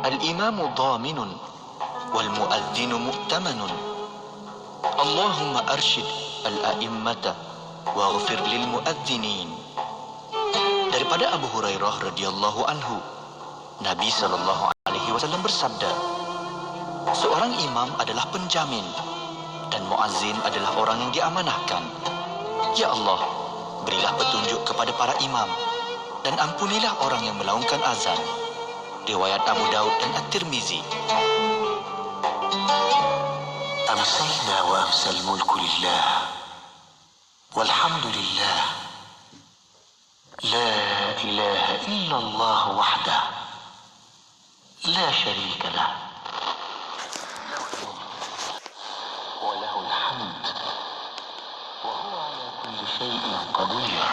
Al-imamu dhaminun wal muadzinu mu'tamanun. Allahumma arsyid al-a'immata waghfir lil muadzinin. Daripada Abu Hurairah radhiyallahu anhu, Nabi SAW bersabda, seorang imam adalah penjamin dan muazzin adalah orang yang diamanahkan. Ya Allah, berilah petunjuk kepada para imam dan ampunilah orang yang melaungkan azan. Riwayat Abu Daud dan At-Tirmizi. أمسينا وأمسى الملك لله والحمد لله لا إله إلا الله وحده لا شريك له وله الحمد وهو على كل شيء قدير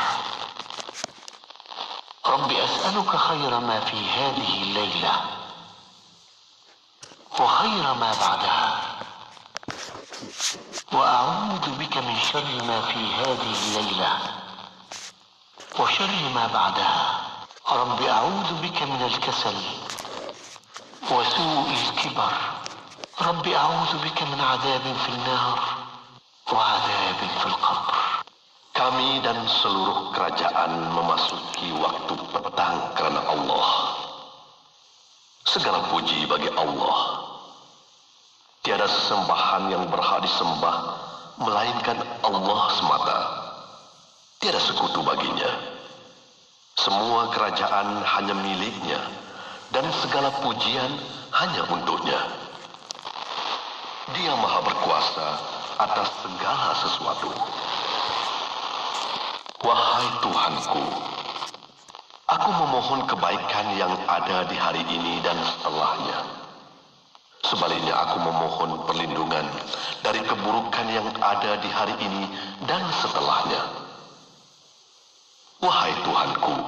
رب أسألك خير ما في هذه الليلة وخير ما بعدها وأعوذ بك من شر ما في هذه الليلة وشر ما بعدها رب أعوذ بك من الكسل وسوء الكبر رب أعوذ بك من عذاب في النار وعذاب في القبر. Kami dan seluruh kerajaan memasuki waktu petang kerana Allah. Segala puji bagi Allah. Tiada sesembahan yang berhak disembah melainkan Allah semata. Tiada sekutu baginya. Semua kerajaan hanya miliknya dan segala pujian hanya untuknya. Dia maha berkuasa atas segala sesuatu. Wahai Tuhanku, aku memohon kebaikan yang ada di hari ini dan setelahnya. Sebaliknya aku memohon perlindungan dari keburukan yang ada di hari ini dan setelahnya. Wahai Tuhanku,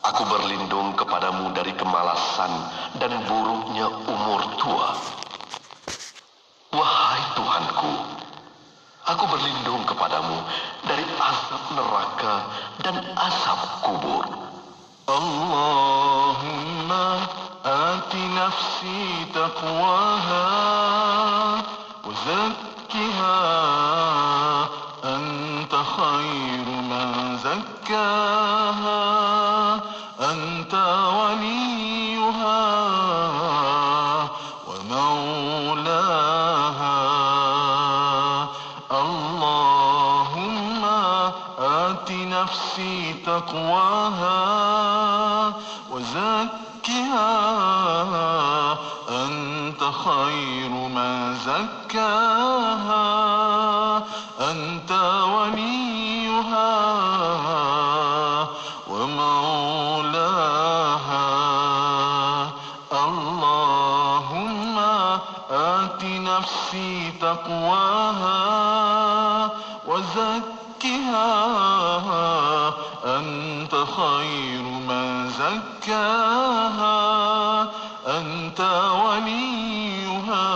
aku berlindung kepadamu dari kemalasan dan buruknya umur tua. Wahai Tuhanku, aku berlindung kepadamu dari azab neraka dan azab kubur. Allahumma ati nafsi taqwaha wa zakkiha anta khairu man zakkaha anta waliyuha wa maulaha. Allahumma ati nafsi taqwaha wa zakkiha أنت خير من زكاها أنت وليها ومولاها. اللهم آت نفسي تقواها وزكها أنت خير من زكاها أنت وليها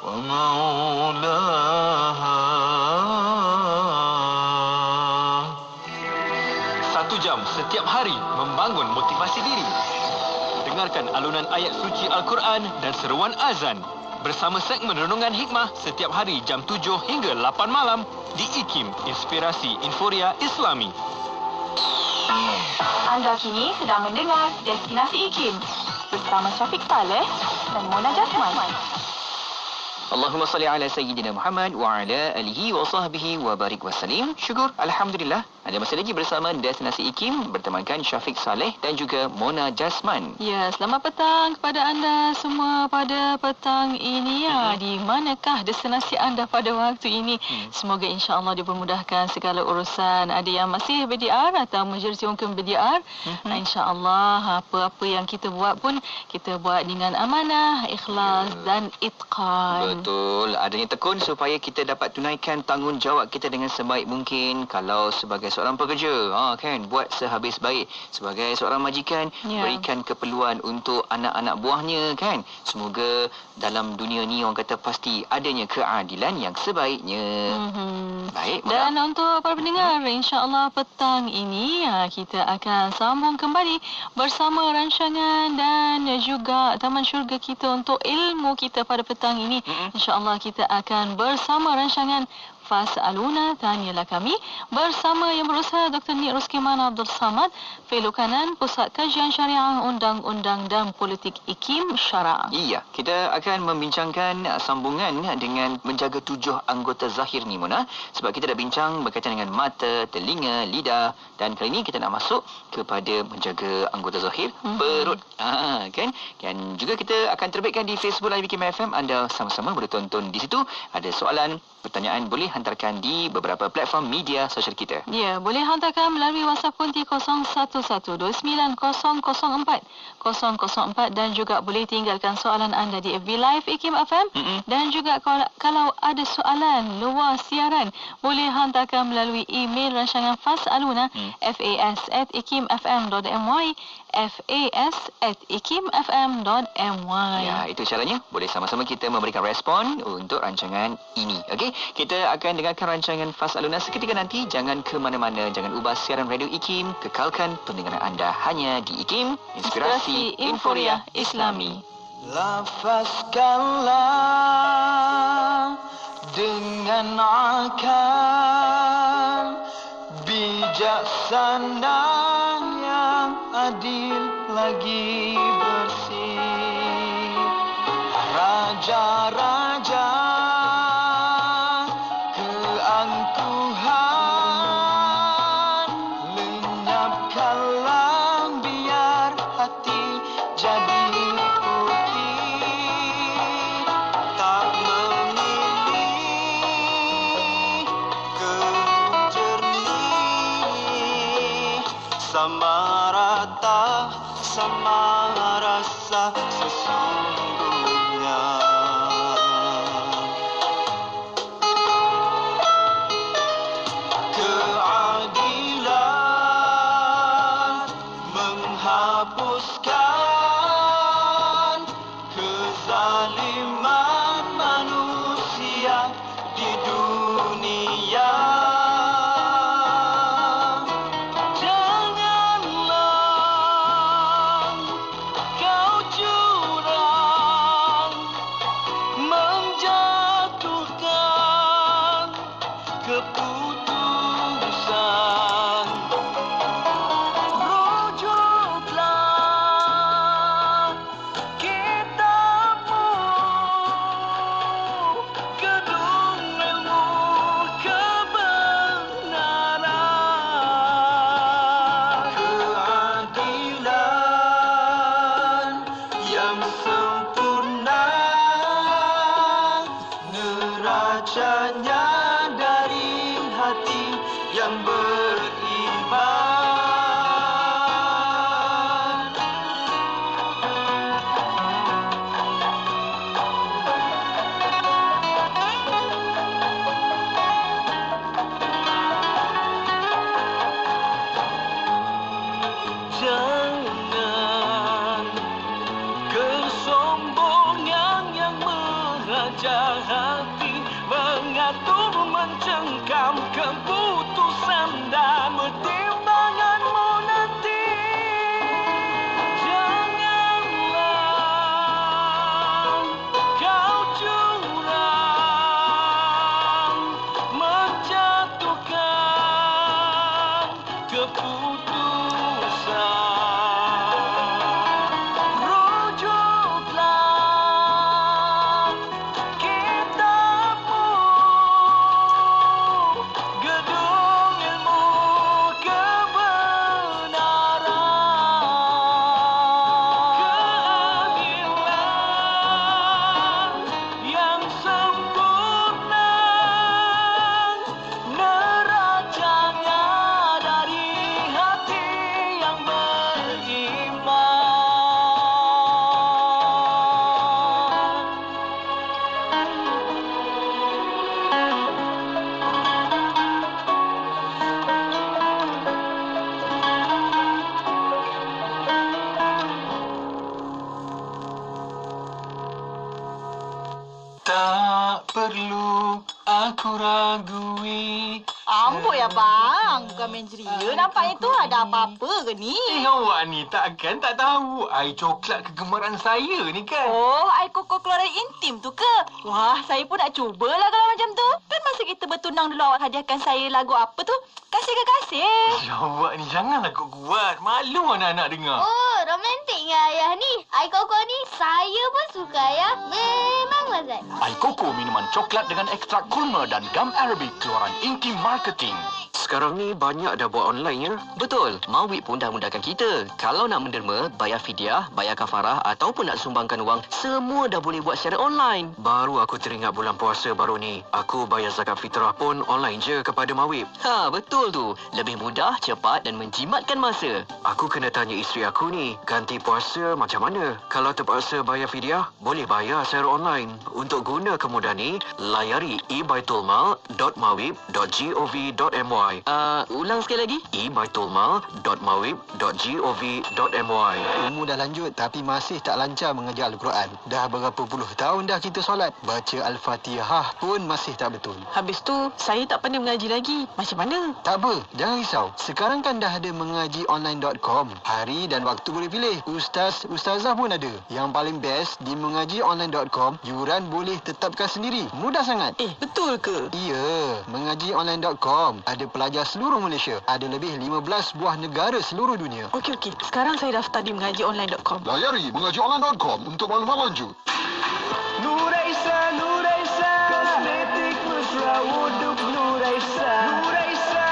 ومولاها. 1 jam setiap hari membangun motivasi diri. Dengarkan alunan ayat suci Al-Quran dan seruan azan bersama segmen Renungan Hikmah setiap hari jam 7 hingga 8 malam di IKIM, Inspirasi Inforia Islami. Anda kini sedang mendengar Destinasi IKIM bersama Syafiq Saleh dan Mona Jasman. Allahumma salli ala Sayyidina Muhammad wa ala alihi wa sahbihi wa barik wa salim. Syukur, Alhamdulillah. Anda masih lagi bersama Destinasi IKIM bertemankan Syafiq Saleh dan juga Mona Jasman. Ya, selamat petang kepada anda semua pada petang ini. Ya, di manakah destinasi anda pada waktu ini? Semoga insya-Allah dipermudahkan segala urusan. Ada yang masih BDR atau menjuruskan BDR. Insya-Allah apa-apa yang kita buat pun kita buat dengan amanah, ikhlas dan itqan. Betul. Adanya tekun supaya kita dapat tunaikan tanggungjawab kita dengan sebaik mungkin. Kalau sebagai seorang pekerja, kan, buat sehabis baik. Sebagai seorang majikan, berikan keperluan untuk anak-anak buahnya, kan. Semoga dalam dunia ni orang kata pasti adanya keadilan yang sebaiknya. Baik. Dan untuk para pendengar, insya-Allah petang ini kita akan sambung kembali bersama rancangan dan juga Taman Syurga kita untuk ilmu kita pada petang ini. InsyaAllah kita akan bersama rancangan Fas'aluna, Tanyalah Kami, bersama yang berusaha Dr. Nik Ruskiman Abdul Samad, Fellow Kanan Pusat Kajian Syariah Undang-Undang dan Politik IKIM Syara. Iya, kita akan membincangkan sambungan dengan menjaga 7 anggota zahir ni, Mona. Sebab kita dah bincang berkaitan dengan mata, telinga, lidah, dan kali ini kita nak masuk kepada menjaga anggota zahir, perut. Kan? Dan juga kita akan terbitkan di Facebook Live IKIM FM. Anda sama-sama boleh tonton di situ. Ada soalan, pertanyaan boleh hantarkan di beberapa platform media sosial kita. Ya, boleh hantarkan melalui WhatsApp kunci 01129004 dan juga boleh tinggalkan soalan anda di FB Live IKIM FM. Dan juga kalau ada soalan luar siaran, boleh hantarkan melalui email rancangan Fas'aluna, fas@ikimfm.my, fas@ikimfm.my. Ya, itu caranya. Boleh sama-sama kita memberikan respon untuk rancangan ini. Okey, kita akan dengarkan rancangan Fas'aluna seketika nanti. Jangan ke mana-mana, jangan ubah siaran radio IKIM. Kekalkan pendengaran anda hanya di IKIM, Inspirasi Inforia Islami. Lafazkanlah dengan akal bijaksana yang adil lagi bersih. Raja-raja keangkuhan lenyapkanlah biar hati jadi putih. Tak memilih kejernih sama rata sama rasa sesungguhnya. Keadilan menghapuskan kezaliman manusia di dunia. Janganlah kau curang menjatuhkan keputusan. Rujuklah kitabmu, gedung ilmu kebenaran. Keadilan yang sempurna, neracanya dari hati yang beriman. Jangan kesombongan yang meraja hati mengatur mencengkam keputusan dan pertimbanganmu nanti. Janganlah kau curang menjatuhkan keputusan. Rujuklah kita perlu aku ragui. Amboi abang, bukan main ceria. Nampaknya tu ada apa-apa ke ni? Awak ni takkan tak tahu air coklat kegemaran saya ni kan? Oh, air koko keluaran intim tu ke? Wah, saya pun nak cubalah kalau macam tu. Kan masa kita bertunang dulu awak hadiahkan saya lagu apa tu? Kasih ke kasih. Awak ni janganlah kuat. Malu anak-anak dengar. Oh, romantiknya ayah ni. Air koko ni saya pun suka ayah. Memang lezat. Air koko minuman coklat dengan ekstrak kurma dan gam Arabic keluaran Intim Marketing. Sekarang ni banyak dah buat online ya. Betul. Mawib pun dah mudahkan kita. Kalau nak menderma, bayar fidyah, bayar kafarah ataupun nak sumbangkan wang, semua dah boleh buat secara online. Baru aku teringat bulan puasa baru ni. Aku bayar zakat fitrah pun online je kepada Mawib. Ha, betul tu. Lebih mudah, cepat dan menjimatkan masa. Aku kena tanya isteri aku ni, ganti puasa macam mana? Kalau terpaksa bayar fidyah, boleh bayar secara online. Untuk guna kemudahan ni, layari ebaitulmal.mawib.gov.my. Ulang sekali lagi. ebaitulmal.mawib.gov.my. Umur dah lanjut tapi masih tak lancar mengajar Al-Quran. Dah berapa puluh tahun dah kita solat. Baca Al-Fatihah pun masih tak betul. Habis tu, saya tak pandai mengaji lagi. Macam mana? Tak apa, jangan risau. Sekarang kan dah ada mengajionsline.com. Hari dan waktu boleh pilih. Ustaz, ustazah pun ada. Yang paling best, di mengajionsline.com, yuran boleh tetapkan sendiri. Mudah sangat. Betul ke? Ya, mengajionsline.com ada pelajar seluruh Malaysia. Ada lebih 15 buah negara seluruh dunia. Okey. Sekarang saya daftar di mengajionsline.com. Layari mengajionsline.com untuk maklumat lanjut. Nuraisa, kosmetik mesra wuduk Nuraisa. Nuraisa,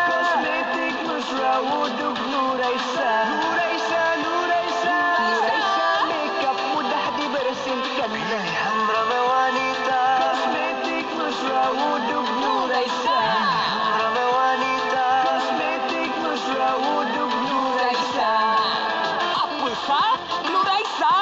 kosmetik mesra wuduk Nuraisa. Nuraisa, makeup mudah dibersihkan. Pilihan ramai wanita, kosmetik mesra wuduk Nuraisa. Ramai wanita, kosmetik mesra wuduk Nuraisa. Apa sah? Nuraisa.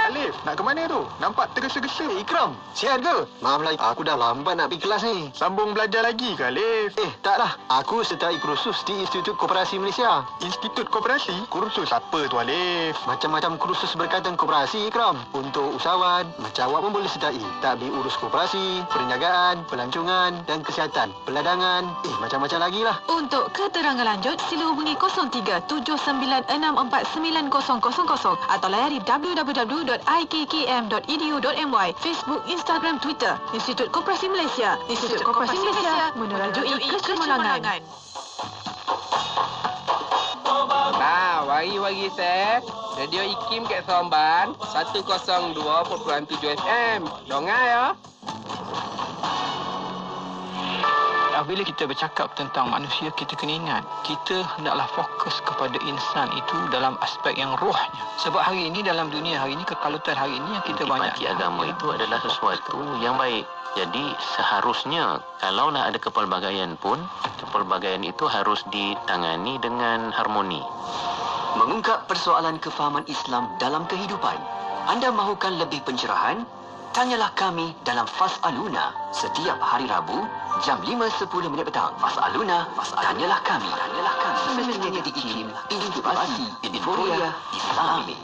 Alif, nak ke mana tu? Nampak tergesa-gesa. Ikram, sihat ke? Maaf lah, aku dah lambat nak pergi kelas ni. Sambung belajar lagi ke, Alif? Taklah. Aku sertai kursus di Institut Koperasi Malaysia. Institut Koperasi? Kursus apa tu, Alif? Macam-macam kursus berkaitan koperasi, Ikram. Untuk usahawan, macam awak pun boleh sertai. Tadbir urus koperasi, perniagaan, pelancongan dan kesihatan, peladangan, macam-macam lagi lah. Untuk keterangan lanjut, sila hubungi 03-7964-9000 atau layari www.ikkm.edu.my, Facebook, Instagram, Twitter. Institut Koperasi Malaysia. Institut Koperasi Malaysia menerajui kecemerlangan. Wari-wari saya, Radio Ikim kat Seremban 102.7 FM. Dongai ya. Bila kita bercakap tentang manusia, kita kena ingat, kita hendaklah fokus kepada insan itu dalam aspek yang rohnya. Sebab hari ini, dalam dunia hari ini, kekalutan hari ini yang kita banyak. Intipati agama itu adalah sesuatu yang baik. Jadi seharusnya kalau nak ada kepelbagaian pun, kepelbagaian itu harus ditangani dengan harmoni. Mengungkap persoalan kefahaman Islam dalam kehidupan. Anda mahukan lebih pencerahan? Tanyalah kami dalam Fas'aluna setiap hari Rabu jam 5.10 petang. Fas'aluna, tanyalah kami. Semestinya di IKIM, Intipati Editorial Islami.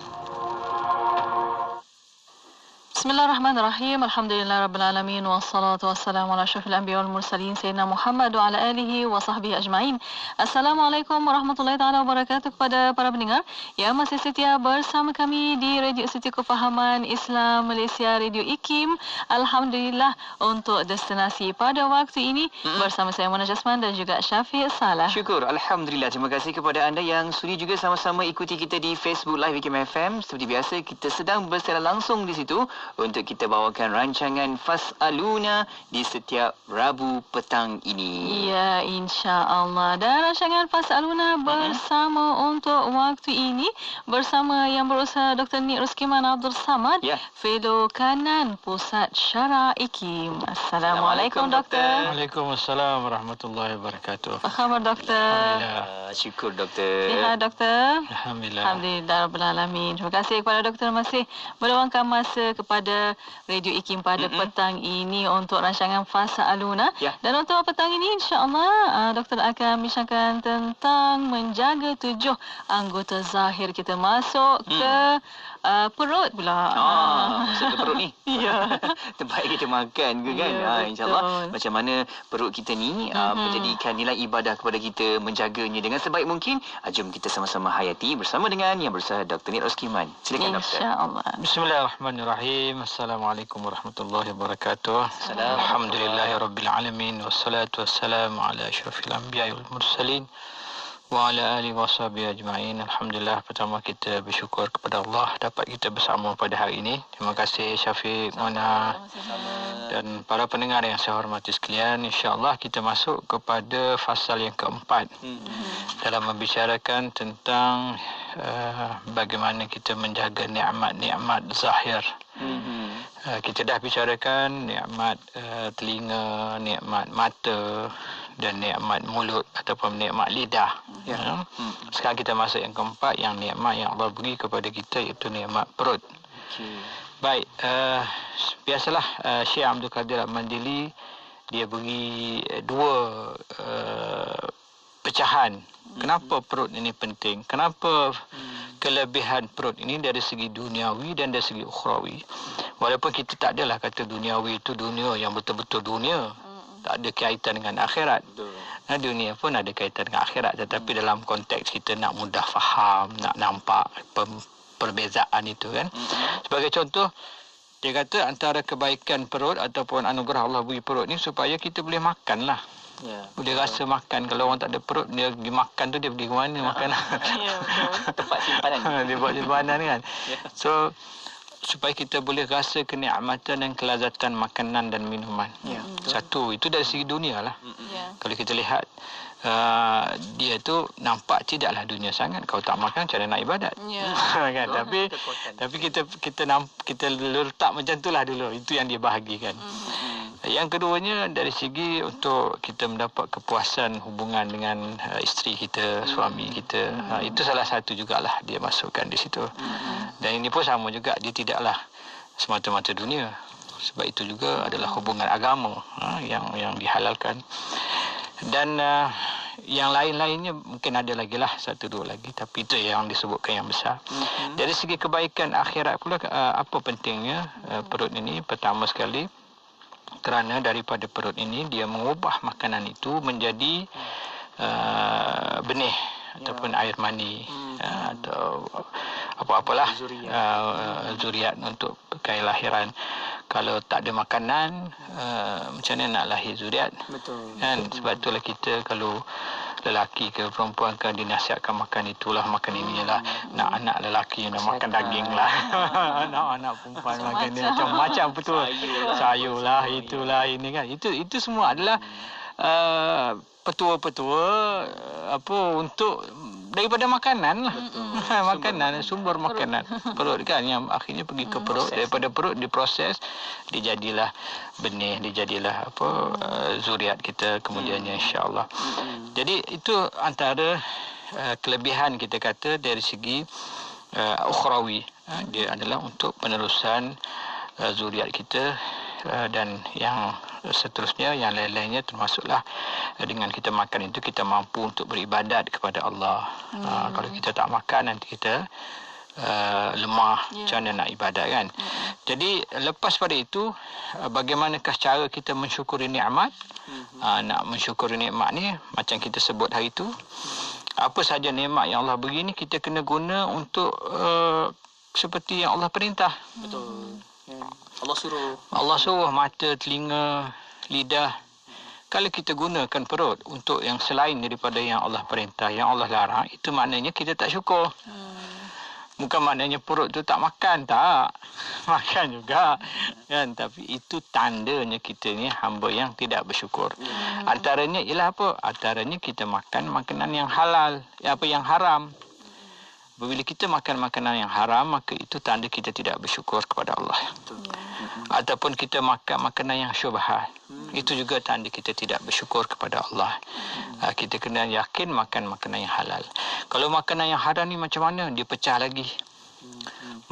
Bismillahirrahmanirrahim. Alhamdulillahirrabbilalamin. Wassalatu wassalamu ala asyrafil anbiya wal mursalin Sayyidina Muhammad wa ala alihi wa sahbihi ajma'in. Assalamualaikum warahmatullahi ta'ala wabarakatuh kepada para pendengar yang masih setia bersama kami di Radio Institut Kefahaman Islam Malaysia, Radio IKIM. Alhamdulillah untuk destinasi pada waktu ini bersama saya Mona Jasman dan juga Syafiq Salah. Syukur. Alhamdulillah. Terima kasih kepada anda yang sudi juga sama-sama ikuti kita di Facebook Live IKIM FM. Seperti biasa, kita sedang bersiaran langsung di situ untuk kita bawakan rancangan Fas'aluna di setiap Rabu petang ini. Ya, insya-Allah. Dan rancangan Fas'aluna bersama untuk waktu ini bersama yang berusaha Dr. Nik Ruskiman Abdul Samad, Fellow Kanan Pusat Syara IKIM. Assalamualaikum Doktor. Waalaikumsalam warahmatullahi wabarakatuh. Apa khabar Doktor? Alhamdulillah. Syukur Doktor. Sihat Doktor? Alhamdulillah. Alhamdulillah Rabbil Alamin. Terima kasih kepada Doktor masih meluangkan masa kepada kepada Radio IKIM pada petang ini untuk rancangan Fasa Aluna. Dan untuk petang ini insya-Allah doktor akan bincangkan tentang menjaga 7 anggota zahir kita masuk ke perut pula. Masuk ke perut ni. Ya. Tempat kita makan ke kan. InsyaAllah macam mana perut kita ni menjadikan nilai ibadah kepada kita, menjaganya dengan sebaik mungkin. Jom kita sama-sama hayati bersama dengan yang berusaha Dr. Nid Roskiman. Silakan doktor. InsyaAllah. Bismillahirrahmanirrahim. Assalamualaikum warahmatullahi wabarakatuh. Alhamdulillahirrabbilalamin. Wassalatu wassalamu ala asyrafil anbiya'i wal mursalin wa ala alihi wa sahbihi ajma'in. Alhamdulillah, pertama kita bersyukur kepada Allah dapat kita bersama pada hari ini. Terima kasih Syafiq, Mona dan para pendengar yang saya hormati sekalian. InsyaAllah kita masuk kepada fasal yang keempat dalam membicarakan tentang bagaimana kita menjaga nikmat-nikmat zahir. Kita dah bicarakan nikmat telinga, nikmat mata dan nikmat mulut ataupun nikmat lidah. Sekarang kita masuk yang keempat, yang nikmat yang Allah beri kepada kita, iaitu nikmat perut. Baik, biasalah Syekh Abdul Qadir Al-Mandili dia beri dua pecahan. Kenapa perut ini penting? Kenapa kelebihan perut ini dari segi duniawi dan dari segi ukhrawi? Walaupun kita tak adalah kata duniawi itu dunia yang betul-betul dunia, tak ada kaitan dengan akhirat. Dunia pun ada kaitan dengan akhirat, tetapi dalam konteks kita nak mudah faham, nak nampak perbezaan itu kan. Sebagai contoh, dia kata antara kebaikan perut ataupun anugerah Allah beri perut ni supaya kita boleh makan lah. Boleh rasa makan. Kalau orang tak ada perut, dia pergi makan tu, dia pergi ke mana makan? Tempat simpanan. Dia buat simpanan kan. So supaya kita boleh rasa kenikmatan dan kelazatan makanan dan minuman. Satu, itu dari segi dunia lah. Kalau kita lihat dia tu nampak tidaklah dunia sangat. Kalau tak makan macam mana nak ibadat? Kan? Tapi kita letak macam itulah dulu. Itu yang dia bahagikan. Yang keduanya dari segi untuk kita mendapat kepuasan hubungan dengan isteri kita, suami kita. Itu salah satu jugalah dia masukkan di situ. Dan ini pun sama juga, dia tidaklah semata-mata dunia. Sebab itu juga adalah hubungan agama yang dihalalkan. Dan yang lain-lainnya mungkin ada lagi lah, satu dua lagi, tapi itu yang disebutkan yang besar. Dari segi kebaikan akhirat pula, apa pentingnya perut ini? Pertama sekali, kerana daripada perut ini dia mengubah makanan itu menjadi benih ataupun air mani atau apa-apalah zuriat untuk kelahiran. Kalau tak ada makanan, macam mana nak lahir zuriat? Betul. Kan? Sebab itulah kita kalau lelaki ke perempuan kan dinasihatkan makan itulah, makan inilah. Nak anak lelaki nak makan daging lah. Anak perempuan makan dia macam-macam betul. Sayur lah, itulah ini kan. Itu semua adalah petua-petua untuk daripada makanan lah. Makanan, sumber makanan. Perut kan yang akhirnya pergi ke perut. Daripada perut diproses, dijadilah benih, dijadilah zuriat kita kemudiannya insya-Allah. Jadi itu antara kelebihan kita kata dari segi ukhrawi. Dia adalah untuk penerusan zuriat kita dan yang seterusnya, yang lain-lainnya termasuklah dengan kita makan itu kita mampu untuk beribadat kepada Allah. Kalau kita tak makan nanti kita lemah, macam mana nak ibadat kan. Jadi lepas pada itu, bagaimanakah cara kita mensyukuri nikmat? Nak mensyukuri nikmat ni macam kita sebut hari itu, apa saja nikmat yang Allah beri ni kita kena guna untuk seperti yang Allah perintah. Betul. Allah suruh mata, telinga, lidah. Kalau kita gunakan perut untuk yang selain daripada yang Allah perintah, yang Allah larang, itu maknanya kita tak syukur. Bukan maknanya perut tu tak makan, tak. Makan juga. Kan? Tapi itu tandanya kita ni hamba yang tidak bersyukur. Antaranya ialah apa? Antaranya kita makan makanan yang halal, yang haram. Bila kita makan makanan yang haram, maka itu tanda kita tidak bersyukur kepada Allah. Ataupun kita makan makanan yang syubhat, itu juga tanda kita tidak bersyukur kepada Allah. Kita kena yakin makan makanan yang halal. Kalau makanan yang haram ni macam mana? Dia pecah lagi.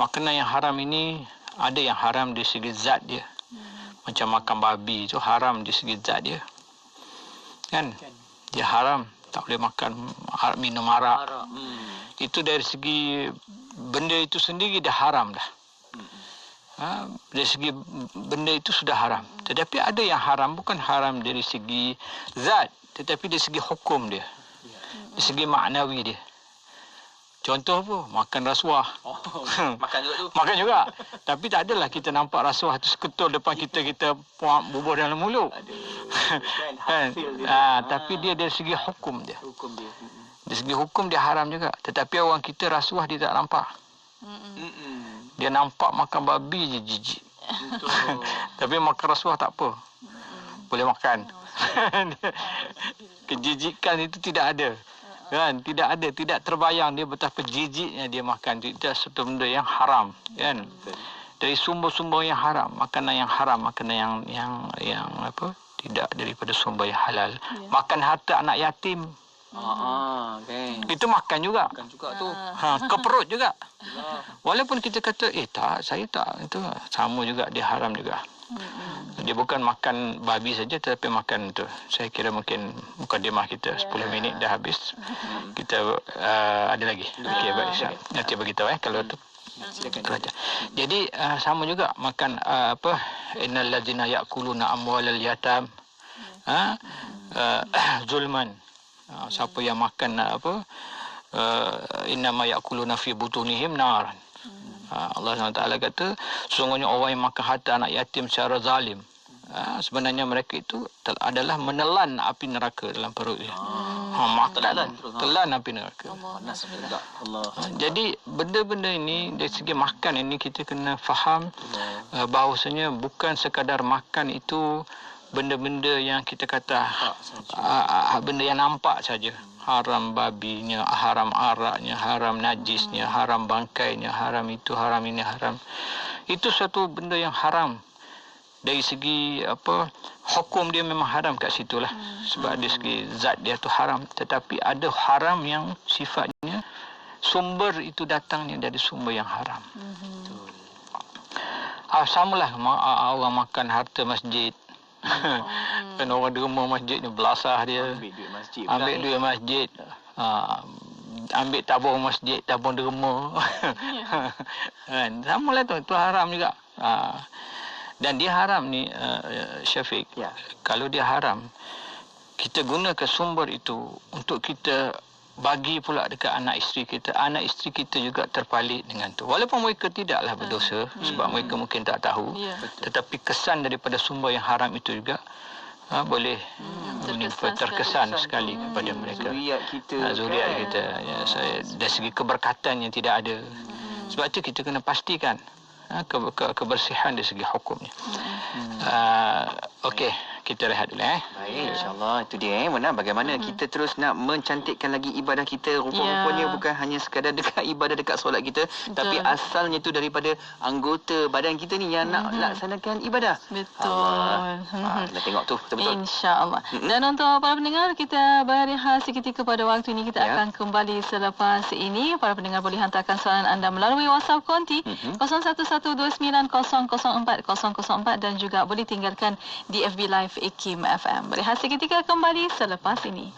Makanan yang haram ini Ada yang haram dari segi zat dia. Macam makan babi tu haram dari segi zat dia. Kan? Dia haram. Tak boleh makan, minum arak. Itu dari segi benda itu sendiri dah haram dah. Dari segi benda itu sudah haram. Tetapi ada yang haram bukan haram dari segi zat, tetapi dari segi hukum dia. Dari segi maknawi dia. Contoh apa? Makan rasuah. Makan juga tu. Makan juga. Tapi tak adalah kita nampak rasuah tu seketul depan kita puak bubuh dalam mulut. Kan? Tapi dia dari segi hukum dia. Dari segi hukum dia haram juga. Tetapi orang kita rasuah dia tak nampak. Dia nampak makan babi je jijik. Tapi makan rasuah tak apa. Boleh makan. Kejijikan itu tidak ada. Kan, tidak ada, tidak terbayang dia betapa jijiknya dia makan. Itu satu benda yang haram, kan? Dari sumber-sumber yang haram, makanan yang haram, makanan yang apa? Tidak daripada sumber yang halal. Makan harta anak yatim. Okay. Itu makan juga. Makan juga tu. Ke perut juga. Walaupun kita kata tak, saya tak, itu sama juga, dia haram juga. Dia bukan makan babi saja tetapi makan tu. Saya kira mungkin mukadimah kita 10 minit dah habis. Kita ada lagi. Okey, baik Syah. Nanti bagi tahu kalau tu. Jadi sama juga makan apa? Innal ladzina ya'kuluna amwalal yatam zulman. Siapa yang makan apa? Innama ya'kuluna fi butunihim naran. Allah SWT kata, sesungguhnya orang yang makan harta anak yatim secara zalim, sebenarnya mereka itu adalah menelan api neraka dalam perut dia. Telan api neraka. Jadi benda-benda ini dari segi makan ini kita kena faham bahawasanya bukan sekadar makan itu benda-benda yang kita kata benda yang nampak saja. Haram babinya, haram araknya, haram najisnya, haram bangkainya, haram itu, haram ini, haram. Itu satu benda yang haram. Dari segi apa, hukum dia memang haram kat situlah. Sebab dari segi zat dia tu haram. Tetapi ada haram yang sifatnya sumber itu datangnya dari sumber yang haram. Samalah orang makan harta masjid. Kan orang derma masjid ni belasah dia, ambil duit masjid, ambil tabung masjid, tabung derma. Kan samalah tu, itu haram juga. Dan dia haram ni Syafiq, kalau dia haram, kita gunakan sumber itu untuk kita bagi pula dekat anak isteri kita. Anak isteri kita juga terpalit dengan tu. Walaupun mereka tidaklah berdosa sebab mereka mungkin tak tahu, tetapi kesan daripada sumber yang haram itu juga boleh terkesan sekali kepada mereka. Zuriat kita. Dari segi keberkatan yang tidak ada. Sebab itu kita kena pastikan kebersihan dari segi hukumnya. Okey, kita rehat dulu. Baik, insyaAllah itu dia. Benar, bagaimana kita terus nak mencantikkan lagi ibadah kita. Rupa-rupanya bukan hanya sekadar dekat ibadah dekat solat kita, tapi asalnya itu daripada anggota badan kita ni yang nak laksanakan ibadah. Betul. Kita tengok tu betul-betul. InsyaAllah. Dan untuk para pendengar, kita berehat seketika pada waktu ini. Kita akan kembali selepas ini. Para pendengar boleh hantarkan soalan anda melalui WhatsApp konti 01129004 dan juga boleh tinggalkan di FB Live IKIM FM. Berehat seketika, kembali selepas ini.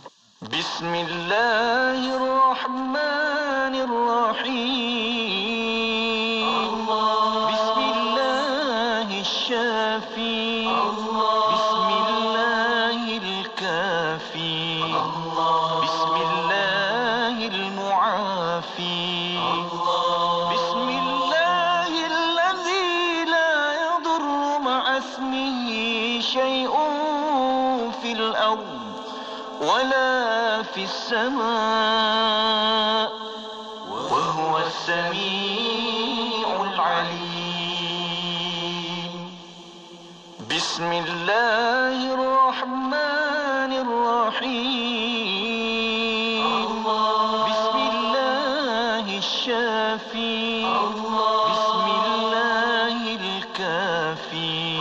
Bismillahirrahmanirrahim. Bismillahirrahmanirrahim. Bismillahirkafi. Bismillahirmuafi. Bismillahilladzi la yadurru ma'asmihi syai'un fil ardh wala fis sama' wa huwa as-sami'ul 'alim. Bismillahirrahmanirrahim. Bismillahirrahmanirrahim. Bismillahirkafi.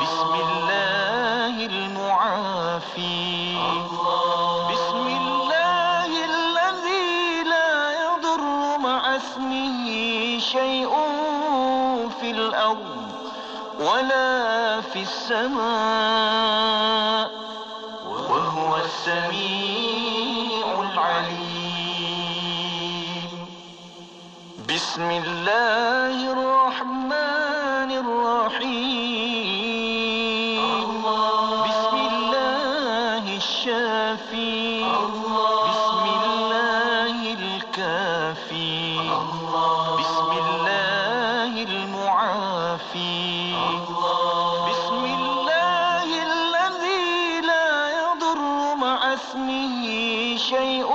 Bismillahirmuafi. Bismillahilladzi la yadurru ma'asmihi syai'un fil الأرض ولا في السماء وهو السميع العليم بسم الله الرحمن الرحيم بسم الله الشافي بسم الله الكافي بسم الله المعافي بسم الله الذي لا يضر مع اسمه شيء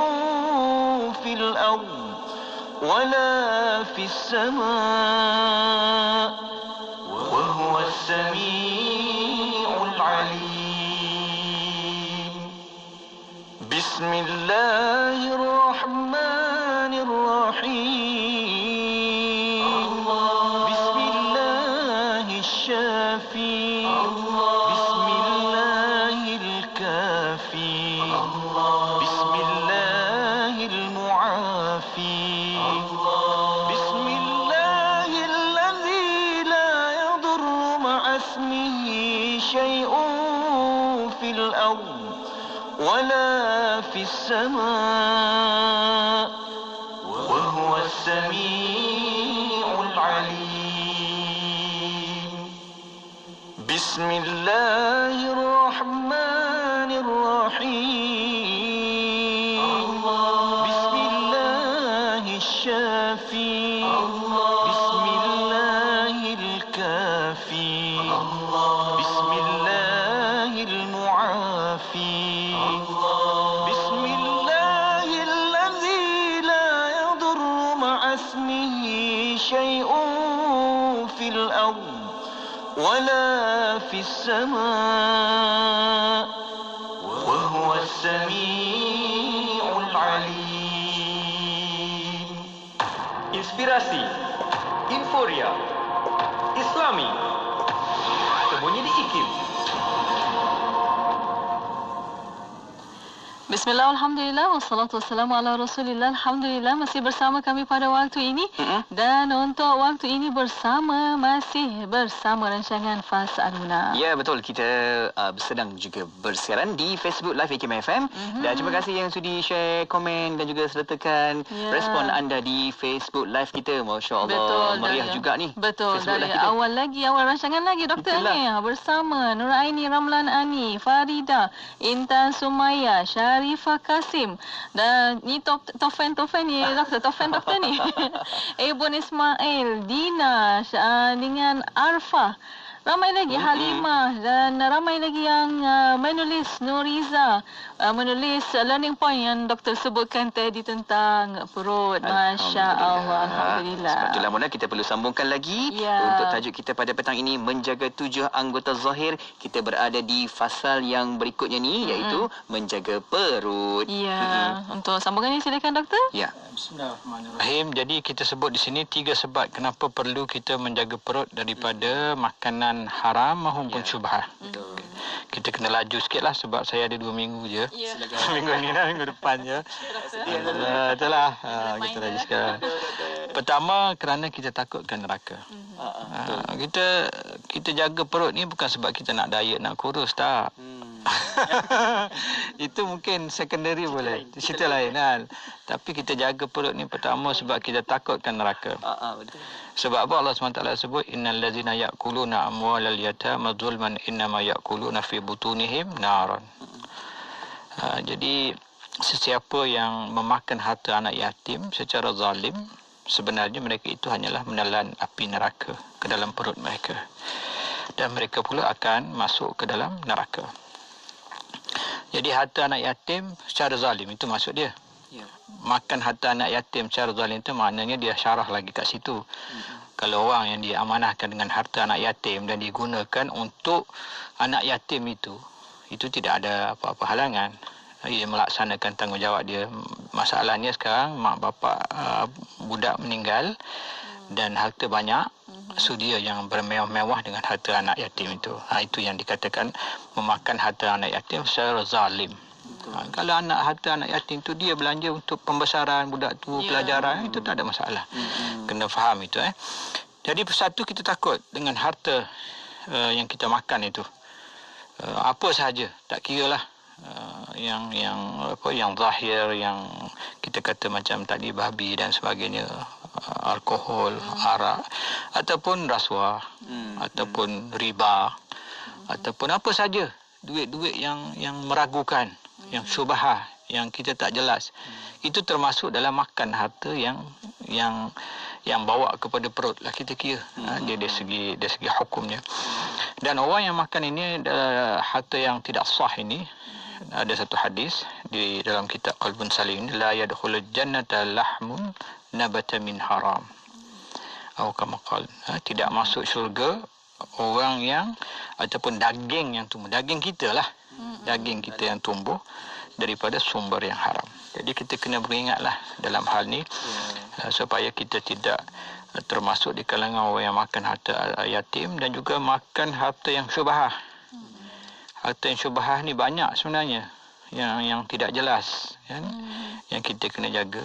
في الأرض ولا في السماء وهو السميع العليم بسم الله الرحمن الرحيم بسم الله الشافي بسم الله الكافي بسم الله المعافي بسم الله الذي لا يضر مع اسمه شيء في الأرض ولا في السماء وهو السميع العليم بسم الله الرحمن الرحيم بسم الله الشافي بسم الله الكافي بسم الله المعافي بسم الله الذي لا يضر مع اسمه شيء في الأرض ولا في السماء وهو السميع العليم Inspirasi, Inforia, Islami, sembunyi di IKIM. Bismillah, alhamdulillah, wassalatu wassalamu ala rasulillah. Alhamdulillah, masih bersama kami pada waktu ini. Dan untuk waktu ini masih bersama rancangan Fas'aluna. Ya, betul. Kita sedang juga bersiaran di Facebook Live IKIM FM. Dan terima kasih yang sudi share, komen dan juga sertakan respon anda di Facebook Live kita. Masya Allah, betul, meriah juga ni. Betul, Facebook dari Live awal rancangan lagi, Doktor ni. Bersama Nuraini Ramlan Ani, Farida, Intan Sumaya, Sharifah Kasim. Dan ni Tofen ni, Doktor ni. Ebon Ismail, Dina, dengan Arfah. Ramai lagi Halimah dan ramai lagi yang menulis Nuriza, menulis learning point yang doktor sebutkan tadi tentang perut. Masya Allah, alhamdulillah. Itulah Mona, kita perlu sambungkan lagi untuk tajuk kita pada petang ini, menjaga 7 anggota zahir. Kita berada di fasal yang berikutnya ni, iaitu menjaga perut. Ya, untuk sambungan ini silakan doktor. Ya. Bismillahirrahmanirrahim. Jadi kita sebut di sini 3 sebab kenapa perlu kita menjaga perut daripada makanan haram maupun syubhah. Kita kena laju sikitlah sebab saya ada 2 minggu je. Minggu ni lah, minggu depan je. Itulah, kita laju sekarang. Pertama, kerana kita takutkan neraka. Kita jaga perut ni bukan sebab kita nak diet, nak kurus, tak. Itu mungkin secondary boleh, cerita lain kan. Tapi kita jaga perut ni pertama sebab kita takutkan neraka. Sebab apa Allah SWT sebut innal ladzina ya'kuluna amwalal yatama zulman innama ya'kuluna fi butunihim naran. Jadi sesiapa yang memakan harta anak yatim secara zalim, sebenarnya mereka itu hanyalah menelan api neraka ke dalam perut mereka. Dan mereka pula akan masuk ke dalam neraka. Jadi harta anak yatim secara zalim, itu maksud dia. Makan harta anak yatim secara zalim itu maknanya dia syarah lagi kat situ. Kalau orang yang diamanahkan dengan harta anak yatim dan digunakan untuk anak yatim itu tidak ada apa-apa halangan. Dia melaksanakan tanggungjawab dia. Masalahnya sekarang mak bapak budak meninggal dan harta banyak. So dia yang bermewah-mewah dengan harta anak yatim itu. Itu yang dikatakan memakan harta anak yatim secara zalim. Kalau harta anak yatim itu dia belanja untuk pembesaran budak tu, pelajaran, itu tak ada masalah. Kena faham itu. Jadi satu, kita takut dengan harta yang kita makan itu. Apa sahaja, tak kira lah. Yang zahir, yang kita kata macam tadi babi dan sebagainya, alkohol, arak, ataupun rasuah, ataupun riba, ataupun apa saja, duit-duit yang meragukan, yang syubhah, yang kita tak jelas. Itu termasuk dalam makan harta yang bawa kepada perut lah kita kira. Dia dari segi hukumnya. Dan orang yang makan ini harta yang tidak sah ini, ada satu hadis di dalam kitab Qalbun Salim, la yadkhulul jannata lahmun nabata min haram. Atau kama qala, tidak masuk syurga orang yang ataupun daging yang tumbuh, daging kita lah, daging kita yang tumbuh daripada sumber yang haram. Jadi kita kena beringatlah dalam hal ni supaya kita tidak termasuk di kalangan orang yang makan harta yatim dan juga makan harta yang syubhah. Harta yang syubhah ni banyak sebenarnya yang tidak jelas, kan? Yang kita kena jaga.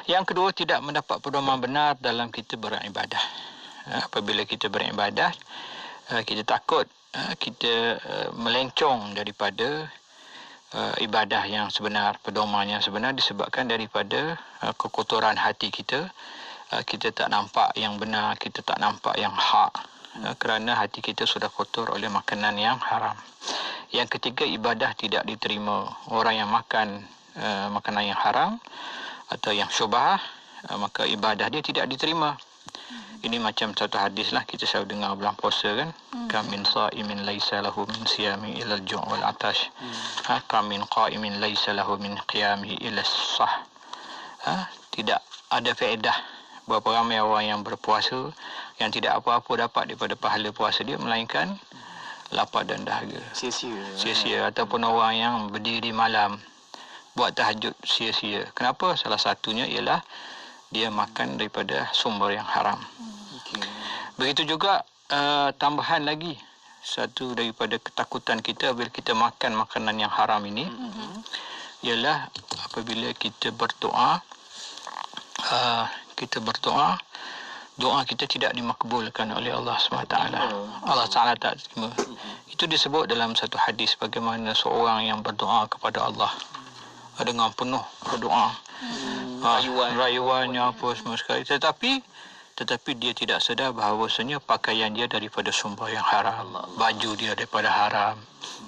Yang kedua, tidak mendapat pedoman benar dalam kita beribadah. Apabila kita beribadah, kita takut kita melencong daripada ibadah yang sebenar, pedoman yang sebenar, disebabkan daripada kekotoran hati kita. Kita tak nampak yang benar, kita tak nampak yang hak, kerana hati kita sudah kotor oleh makanan yang haram. Yang ketiga, ibadah tidak diterima. Orang yang makan makanan yang haram atau yang syubhah, maka ibadah dia tidak diterima. Ini macam satu hadis lah, kita selalu dengar bulan puasa kan. Kam min sa'imin laisa lahu min siyami ila al-ju' wal 'atash. Kam min qa'imin laisa lahu min qiyamihi ila as-sah. Tidak ada faedah. Berapa ramai orang yang berpuasa yang tidak apa-apa dapat daripada pahala puasa dia, melainkan lapar dan dahaga. Sia-sia. Ataupun orang yang berdiri malam buat tahajud, sia-sia. Kenapa? Salah satunya ialah dia makan daripada sumber yang haram. Begitu juga tambahan lagi, satu daripada ketakutan kita bila kita makan makanan yang haram ini, ialah apabila kita berdoa, doa kita tidak dimakbulkan oleh Allah SWT. Allah Ta'ala tak terima. Itu disebut dalam satu hadis bagaimana seorang yang berdoa kepada Allah dengan penuh berdoa, rayuannya apa semua sekali, tetapi dia tidak sedar bahawasanya pakaian dia daripada sumber yang haram, baju dia daripada haram,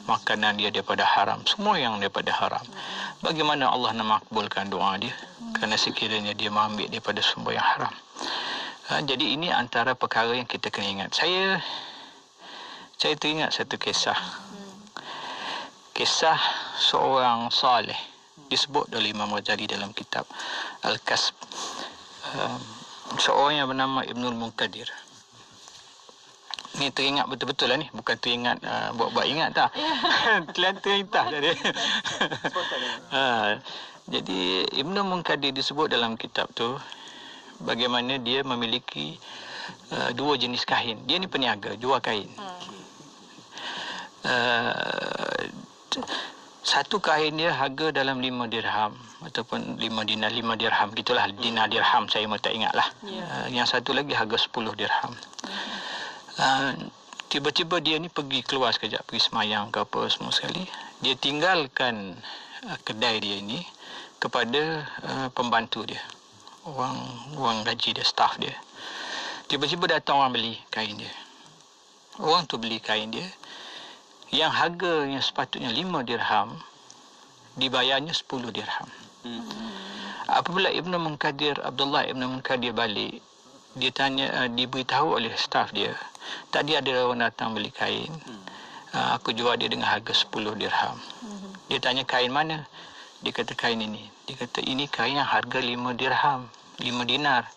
makanan dia daripada haram, semua yang daripada haram. Bagaimana Allah nak makbulkan doa dia? Kerana sekiranya dia mengambil daripada sumber yang haram. Jadi ini antara perkara yang kita kena ingat. Saya teringat satu kisah. Kisah seorang saleh, disebut oleh Imam Ghazali dalam kitab Al-Kasb. Seorang yang bernama Ibnul Munkadir. Ni teringat betul-betul lah ni. Bukan teringat buat-buat ingat tak. Terintah tadi. Jadi Ibnul Munkadir disebut dalam kitab tu bagaimana dia memiliki dua jenis kain. Dia ni peniaga, jual kain. Satu kain dia harga dalam 5 dirham ataupun 5 dinar, 5 dirham gitulah, dinar dirham saya mau tak ingatlah. Yang satu lagi harga 10 dirham. Tiba-tiba dia ni pergi keluar sekejap, pergi semayang ke apa semua sekali. Dia tinggalkan kedai dia ini kepada pembantu dia, orang gaji dia, staff dia. Tiba-tiba datang orang beli kain dia. Orang tu beli kain dia yang harganya sepatutnya 5 dirham, dibayarnya 10 dirham. Apabila Abdullah Ibn Munkadir balik, dia tanya, diberitahu oleh staf dia, tadi ada orang datang beli kain, aku jual dia dengan harga 10 dirham. Dia tanya, kain mana? Dia kata, kain ini. Dia kata, ini kain yang harga 5 dirham, 5 dinar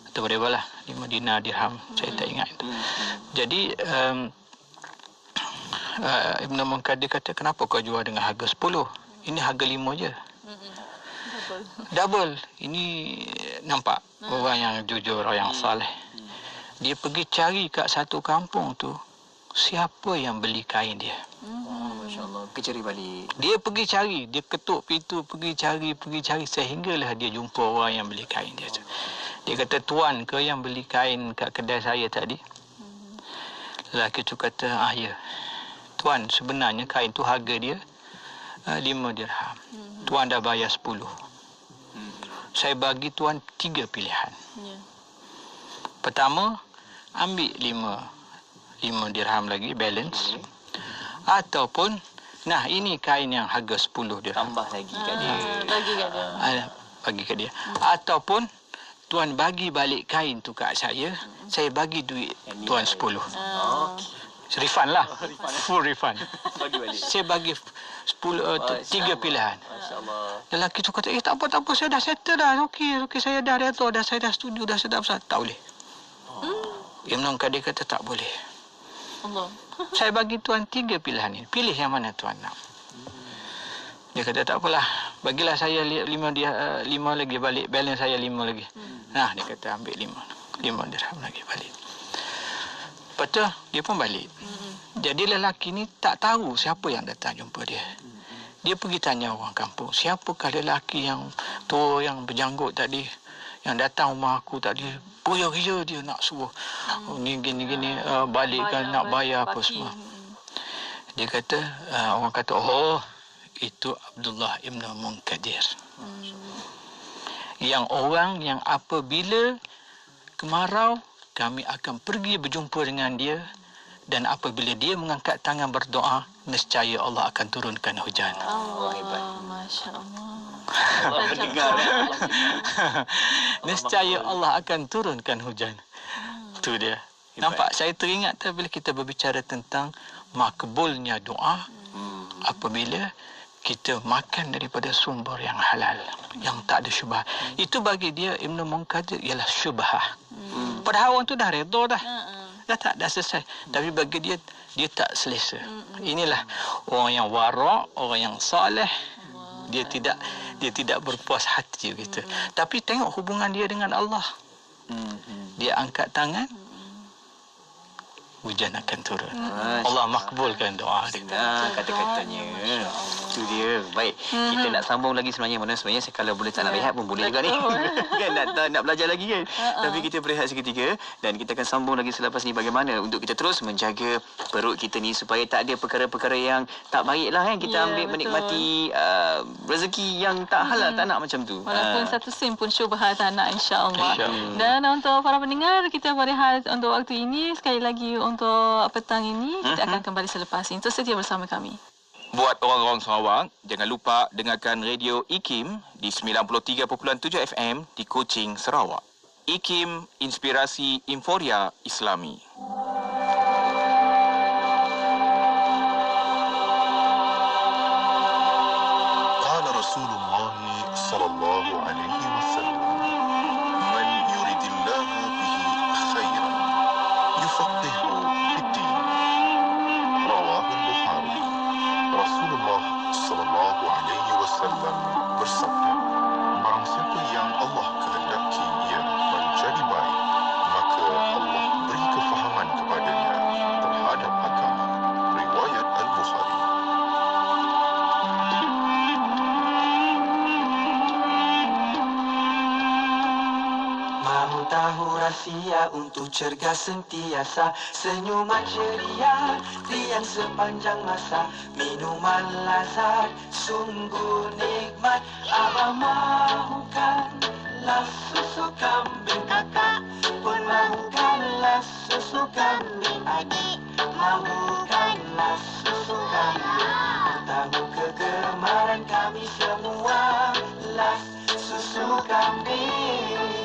atau berapa lah, 5 dinar dirham, saya tak ingat itu. Jadi Ibn Munkadir kata, kenapa kau jual dengan harga 10? Ini harga 5 je. Double. Ini nampak orang yang jujur, orang yang saleh. Dia pergi cari kat satu kampung tu siapa yang beli kain dia. Masya-Allah, pergi cari balik. Dia pergi cari, dia ketuk pintu, pergi cari sehinggalah dia jumpa orang yang beli kain dia tu. Dia kata, tuan ke yang beli kain kat kedai saya tadi? Lelaki tu kata, ya. Tuan, sebenarnya kain tu harga dia 5 dirham. Tuan dah bayar 10. Saya bagi tuan 3 pilihan. Pertama, ambil 5 dirham lagi, balance. Ataupun, ini kain yang harga 10 dirham. Tambah lagi kat dia. Bagi kat dia. Ataupun, tuan bagi balik kain tu kat saya bagi duit tuan 10. Refund lah. Full refund. Bagi balik. Saya bagi 3 pilihan. Lelaki tu kata, tak apa, saya dah settle dah. Okey, saya dah redha, saya dah setuju, dah sedap. Tak boleh. Ibn Qadir kata, tak boleh. Saya bagi tuan 3 pilihan ni. Pilih yang mana tuan nak. Dia kata, tak apalah. Bagilah saya 5 lagi balik. Balance saya 5 lagi. Dia kata, ambil 5 dirham lagi balik. Lepas tu, dia pun balik. Jadi lelaki ni tak tahu siapa yang datang jumpa dia. Dia pergi tanya orang kampung, siapakah lelaki yang tua, yang berjanggut tadi, yang datang rumah aku tadi? Boya-boya dia nak suruh gini, balikkan, nak bayar apa semua. Dia kata, orang kata, itu Abdullah Ibn Munkadir. Yang orang yang apabila kemarau, kami akan pergi berjumpa dengan dia, dan apabila dia mengangkat tangan berdoa, nescaya Allah akan turunkan hujan. Allah hebat. Masya Allah. Allah mendengar. Nescaya Allah akan turunkan hujan. Itu dia. Nampak, saya teringat bila kita berbicara tentang makbulnya doa apabila kita makan daripada sumber yang halal, yang tak ada syubhat. Itu bagi dia, Ibn Munkadir, ialah syubhah. Padahal orang tu dah redha dah. Dah selesai. Tapi bagi dia, dia tak selesa. Inilah orang yang wara', orang yang soleh. Dia tidak berpuas hati gitu. Tapi tengok hubungan dia dengan Allah. Dia angkat tangan, hujan akan turun. Allah makbulkan doa dia. Kata-katanya. Itu dia. Baik. Kita nak sambung lagi sebenarnya. Sebenarnya kalau boleh tak nak rehat pun boleh juga ni. Kan nak belajar lagi kan. Tapi kita berehat seketika. Dan kita akan sambung lagi selepas ni bagaimana untuk kita terus menjaga perut kita ni supaya tak ada perkara-perkara yang tak baik lah kan. Kita ambil menikmati rezeki yang tak halal. Tak nak macam tu. Walaupun satu sen pun syubhat tak nak, insya-Allah. Dan untuk para pendengar, kita berehat untuk waktu ini. Sekali lagi untuk petang ini, kita akan kembali selepas ini. Terus setia bersama kami. Buat orang-orang Sarawak, jangan lupa dengarkan Radio IKIM di 93.7 FM di Kuching, Sarawak. IKIM, Inspirasi Inforia Islami. قال رسول الله صلى الله عليه وسلم من يريد الله به خيرا يفقهه في الدين رواه البخاري. Rasulullah sallallahu alaihi wasallam bersabda, barang siapa yang Allah kehendaki ia menjadi baik, maka Allah beri kefahaman kepadanya terhadap agama. Riwayat Al-Bukhari. Mahu tahu rahsia untuk cergas sentiasa, senyuman ceria, riang sepanjang masa, minuman lazat, sungguh nikmat. Abang mahukanlah susu kambing, kakak pun mahukanlah susu kambing, adik mahukanlah susu kambing. Tahu kegemaran kami semua, las susu kambing.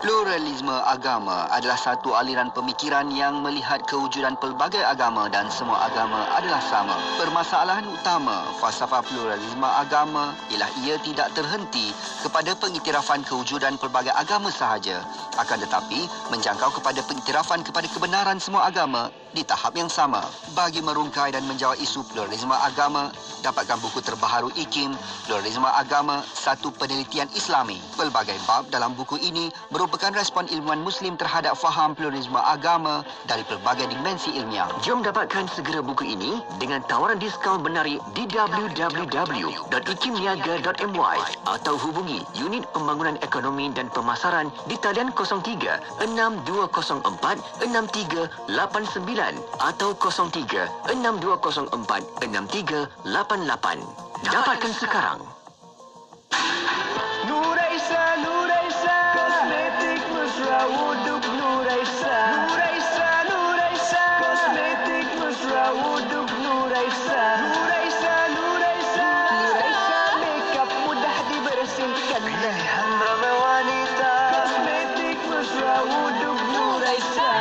Pluralisme agama adalah satu aliran pemikiran yang melihat kewujudan pelbagai agama dan semua agama adalah sama. Permasalahan utama falsafah pluralisme agama ialah ia tidak terhenti kepada pengiktirafan kewujudan pelbagai agama sahaja, akan tetapi menjangkau kepada pengiktirafan kepada kebenaran semua agama di tahap yang sama. Bagi merungkai dan menjawab isu pluralisme agama, dapatkan buku terbaharu IKIM, Pluralisme Agama, Satu Penelitian Islami. Pelbagai bab dalam buku ini merupakan respon ilmuwan Muslim terhadap faham pluralisme agama dari pelbagai dimensi ilmiah. Jom dapatkan segera buku ini dengan tawaran diskaun menarik di www.ikimniaga.my atau hubungi Unit Pembangunan Ekonomi dan Pemasaran di talian 03 6204 6389 atau 03 6204 6388. Dapatkan sekarang. Nuraisa, Nuraisa, kosmetik mesra wuduk Nuraisa. Nuraisa, Nuraisa, kosmetik mesra wuduk Nuraisa. Nuraisa, Nuraisa, Nuraisa, makeup mudah dibersihkan. Pilihan ramai wanita, kosmetik mesra wuduk Nuraisa.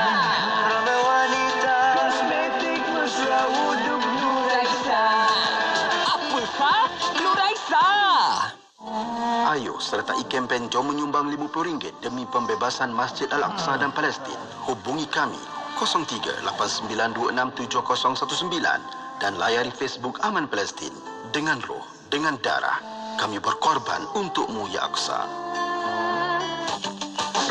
Ramai wanita, kosmetik mesra wuduk Nuraisa. Apa sah? Nuraisa. Ayo, sertai kempen Jom menyumbang RM50 demi pembebasan Masjid Al-Aqsa dan Palestin. Hubungi kami 0389267019 dan layari Facebook Aman Palestin. Dengan roh, dengan darah, kami berkorban untukmu, Ya Aqsa.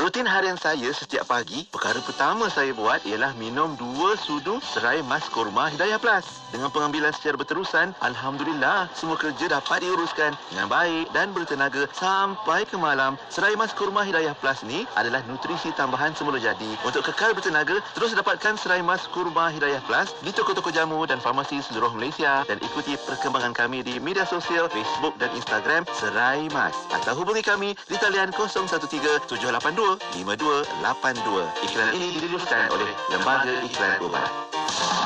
Rutin harian saya setiap pagi, perkara pertama saya buat ialah minum 2 sudu serai mas kurma Hidayah Plus. Dengan pengambilan secara berterusan, Alhamdulillah, semua kerja dapat diuruskan dengan baik dan bertenaga sampai ke malam. Serai mas kurma Hidayah Plus ni adalah nutrisi tambahan semula jadi. Untuk kekal bertenaga, terus dapatkan serai mas kurma Hidayah Plus di toko-toko jamu dan farmasi seluruh Malaysia dan ikuti perkembangan kami di media sosial Facebook dan Instagram Serai Mas atau hubungi kami di talian 013-782-5282. Iklan ini diluluskan oleh Lembaga Iklan Ubat.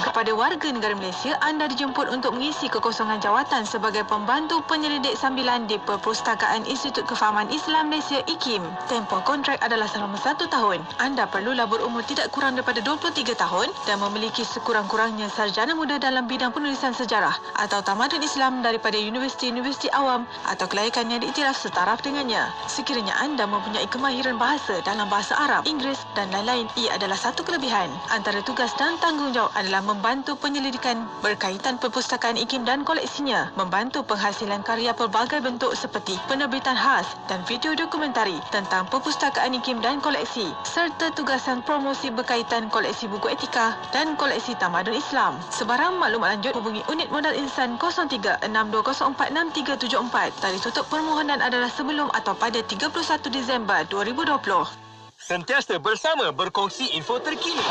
Kepada warga negara Malaysia, anda dijemput untuk mengisi kekosongan jawatan sebagai pembantu penyelidik sambilan di Perpustakaan Institut Kefahaman Islam Malaysia IKIM. Tempoh kontrak adalah selama 1 tahun. Anda perlulah berumur tidak kurang daripada 23 tahun dan memiliki sekurang-kurangnya sarjana muda dalam bidang penulisan sejarah atau tamadun Islam daripada universiti-universiti awam atau kelayakan yang diiktiraf setaraf dengannya. Sekiranya anda mempunyai kemahiran bahasa dalam bahasa Arab, Inggeris dan lain-lain, ia adalah satu kelebihan. Antara tugas dan tanggungjawab adalah membantu penyelidikan berkaitan perpustakaan IKIM dan koleksinya, membantu penghasilan karya pelbagai bentuk seperti penerbitan khas dan video dokumentari tentang perpustakaan IKIM dan koleksi, serta tugasan promosi berkaitan koleksi buku etika dan koleksi tamadun Islam. Sebarang maklumat lanjut hubungi Unit Modal Insan 0362046374. Tarikh tutup permohonan adalah sebelum atau pada 31 Disember 2020. Sentiasa bersama berkongsi info terkini.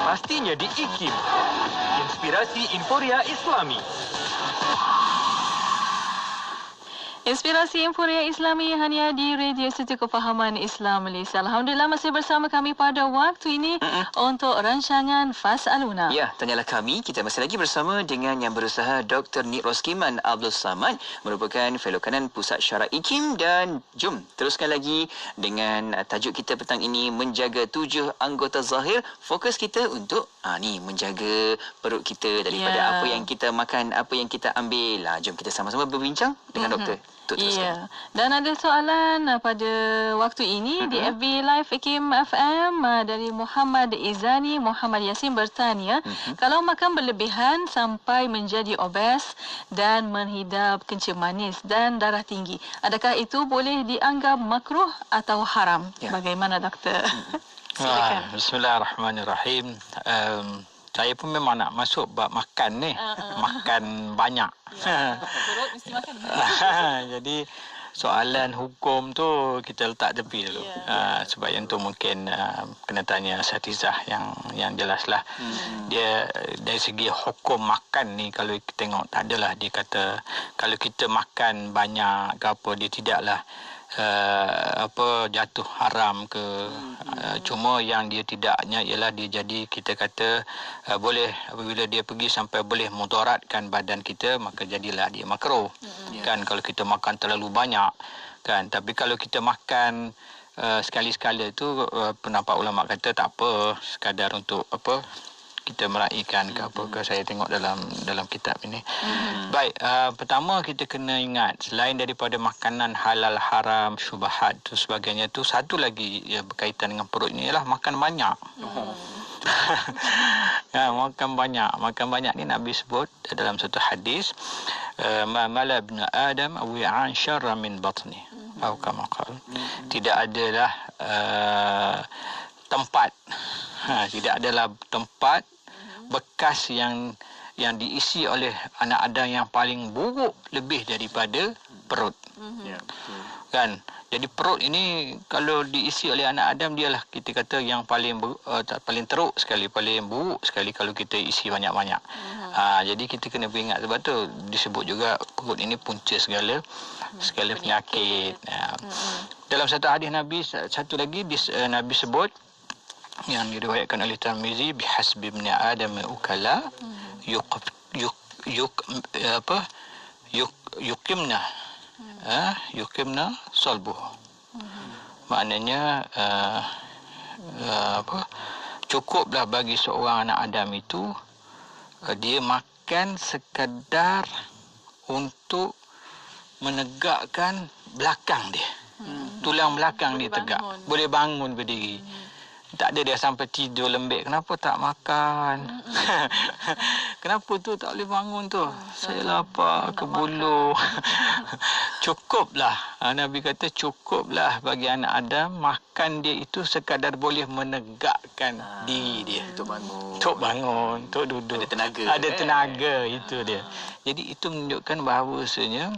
Pastinya di IKIM. Inspirasi Inforia Islami. Inspirasi Inforia Islami hanya di Radio Institut Kefahaman Islam Malaysia. Alhamdulillah masih bersama kami pada waktu ini untuk rancangan Fas'aluna. Ya, tanyalah kami. Kita masih lagi bersama dengan yang berusaha Dr. Nik Roskiman Abdul Samad, merupakan fellow kanan Pusat Syarah IKIM, dan jom teruskan lagi dengan tajuk kita petang ini, menjaga 7 anggota zahir. Fokus kita untuk menjaga perut kita daripada apa yang kita makan, apa yang kita ambil. Jom kita sama-sama berbincang dengan doktor. Ya, dan ada soalan pada waktu ini di FB Live IKIM FM dari Muhammad Izani. Muhammad Yasin bertanya, kalau makan berlebihan sampai menjadi obes dan menghidap kencing manis dan darah tinggi, adakah itu boleh dianggap makruh atau haram? Bagaimana doktor? Silakan. Bismillahirrahmanirrahim. Saya pun memang nak masuk bab makan ni. Makan banyak. Perut mesti makan. Jadi soalan hukum tu kita letak tepi dulu. Sebab yang tu mungkin kena tanya asatizah yang jelaslah. Dia dari segi hukum makan ni, kalau kita tengok tak adalah dia kata kalau kita makan banyak ke apa, dia tidaklah jatuh haram ke. Cuma yang dia tidaknya ialah dia jadi, kita kata boleh apabila dia pergi sampai boleh mudaratkan badan kita, maka jadilah dia makruh. Kan kalau kita makan terlalu banyak kan. Tapi kalau kita makan sekali-sekala tu, pendapat ulama kata tak apa, sekadar untuk kita meraihkan ke apa ke, saya tengok dalam kitab ini. Baik, pertama kita kena ingat, selain daripada makanan halal haram, syubhat tu sebagainya tu, satu lagi berkaitan dengan perut ni ialah makan banyak. Makan banyak. Makan banyak ni Nabi sebut dalam satu hadis, ma mala ibn Adam wi'an syarra min batni. Atau kama qala. Tidak adalah tempat. Tidak adalah tempat bekas yang diisi oleh anak Adam yang paling buruk lebih daripada perut. Kan? Jadi perut ini kalau diisi oleh anak Adam, dialah kita kata yang paling paling teruk sekali, paling buruk sekali kalau kita isi banyak-banyak. Jadi kita kena ingat, sebab tu disebut juga perut ini punca segala penyakit. Dalam satu hadis Nabi, satu lagi Nabi sebut yang diriwayatkan oleh Tirmizi, bihasbi ibn Adam ukala yukimna salbuh. Maknanya cukuplah bagi seorang anak Adam itu dia makan sekadar untuk menegakkan belakang dia. Tulang belakang dia tegak, boleh bangun berdiri. Tak ada dia sampai tidur lembik. Kenapa tak makan? Kenapa tu tak boleh bangun tu? Saya lapar ke bulu. Cukuplah. Nabi kata cukuplah bagi anak Adam makan dia itu sekadar boleh menegakkan diri dia. Untuk bangun, untuk duduk. Ada tenaga. Ada tenaga, itu dia. Jadi itu menunjukkan bahawasanya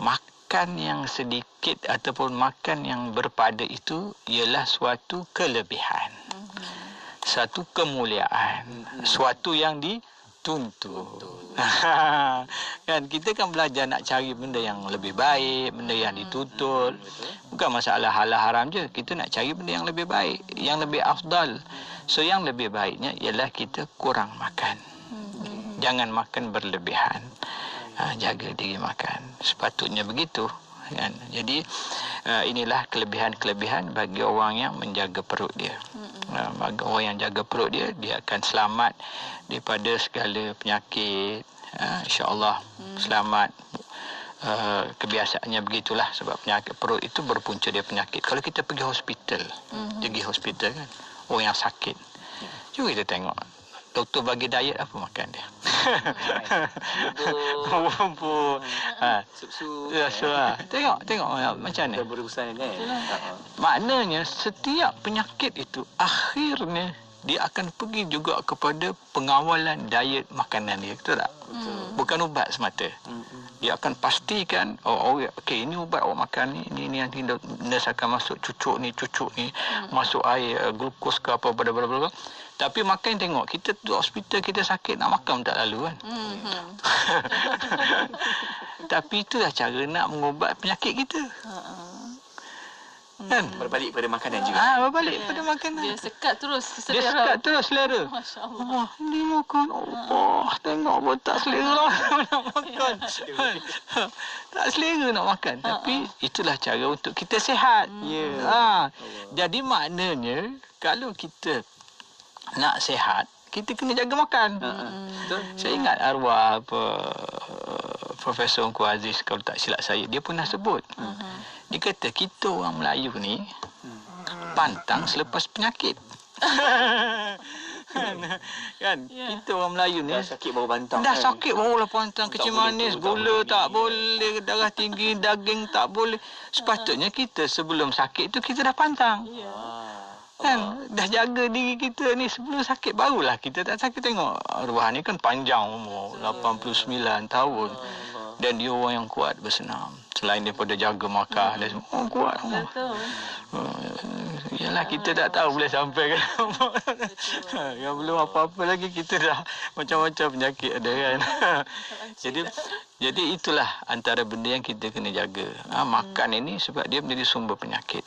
makan yang sedikit ataupun makan yang berpada itu ialah suatu kelebihan. Satu kemuliaan. Suatu yang dituntut. Kan kita kan belajar nak cari benda yang lebih baik, benda yang dituntut. Bukan masalah halal haram je. Kita nak cari benda yang lebih baik, yang lebih afdal. So yang lebih baiknya ialah kita kurang makan. Jangan makan berlebihan. Jaga diri makan. Sepatutnya begitu. Kan? Jadi inilah kelebihan-kelebihan bagi orang yang menjaga perut dia. Bagi orang yang jaga perut dia, dia akan selamat daripada segala penyakit. InsyaAllah selamat. Kebiasaannya begitulah, sebab penyakit perut itu berpunca dia penyakit. Kalau kita pergi hospital, kan, orang yang sakit, cuba kita tengok doktor bagi diet apa makan dia. Rumput, susu. Tengok macam mana. Berurusan kan. Maknanya setiap penyakit itu akhirnya dia akan pergi juga kepada pengawalan diet makanan dia, betul tak? Bukan ubat semata. Dia akan pastikan, okey, ini ubat awak makan ni, ini nanti nurse akan masuk cucuk ni, masuk air glukos ke apa, bla. Tapi makan tengok, kita tu hospital kita sakit nak makan tak lalu kan. Tapi itulah cara nak mengubat penyakit kita. Kan? Berbalik pada makanan juga. Berbalik pada makanan. Dia sekat terus selera. Dia sekat terus selera. Masya-Allah. Dia makan Allah, tengok pun tak selera nak makan. Tak selera nak makan. Tapi itulah cara untuk kita sihat. Jadi maknanya kalau kita nak sihat, kita kena jaga makan. Saya ingat arwah Profesor Ungku Aziz, kalau tak silap saya, dia pernah sebut. Dia kata kita orang Melayu ni pantang selepas penyakit. Kan? Kita orang Melayu ni dah sakit baru pantang. Dah sakit barulah pantang, kecil manis, gula tak boleh, darah tinggi, daging tak boleh. Sepatutnya kita sebelum sakit tu kita dah pantang. Kan, dah jaga diri kita ni sebelum sakit, barulah kita tak sakit. Tengok arwah ni kan panjang umur, 89 tahun, dan dia orang yang kuat bersenam. Selain daripada jaga makan, dia semua kuat. Yalah, kita tak tahu boleh sampai ke yang belum apa-apa lagi kita dah macam-macam penyakit ada kan. Jadi itulah antara benda yang kita kena jaga. Makan ini sebab dia menjadi sumber penyakit.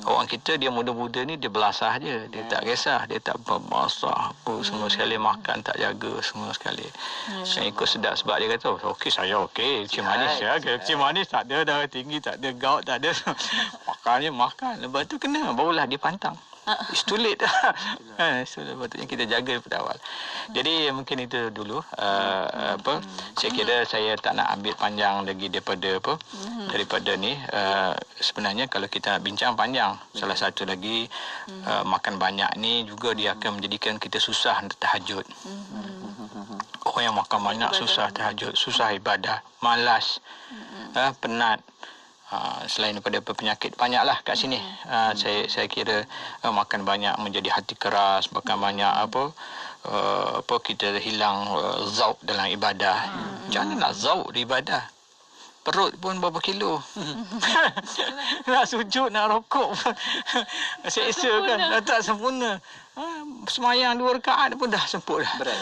Orang kita dia muda-muda ni dia belasah je, dia tak kisah, dia tak basah apa semua sekali, makan tak jaga semua sekali. Yang ikut sedap sebab dia kata okey saya okey, kecil manis ya, kecil manis tak ada, darah tinggi tak ada, gout tak ada. Makannya makan, lepas tu kena barulah dia pantang. It's too late. Patutnya kita jaga daripada awal. Jadi mungkin itu dulu. Saya kira saya tak nak ambil panjang lagi daripada ni. Sebenarnya kalau kita nak bincang panjang, salah satu lagi makan banyak ni juga dia akan menjadikan kita susah untuk tahajud. Orang yang makan banyak susah tahajud, susah ibadah, malas, penat. Selain daripada penyakit banyaklah kat sini. Saya kira makan banyak menjadi hati keras, makan banyak kita hilang zauk dalam ibadah. Jangan nak zauk di ibadah. Perut pun berapa kilo. Nak sujud, nak rokok pun seksa kan, tak sempurna. Semayang 2 rakaat pun dah semput dah. Berat.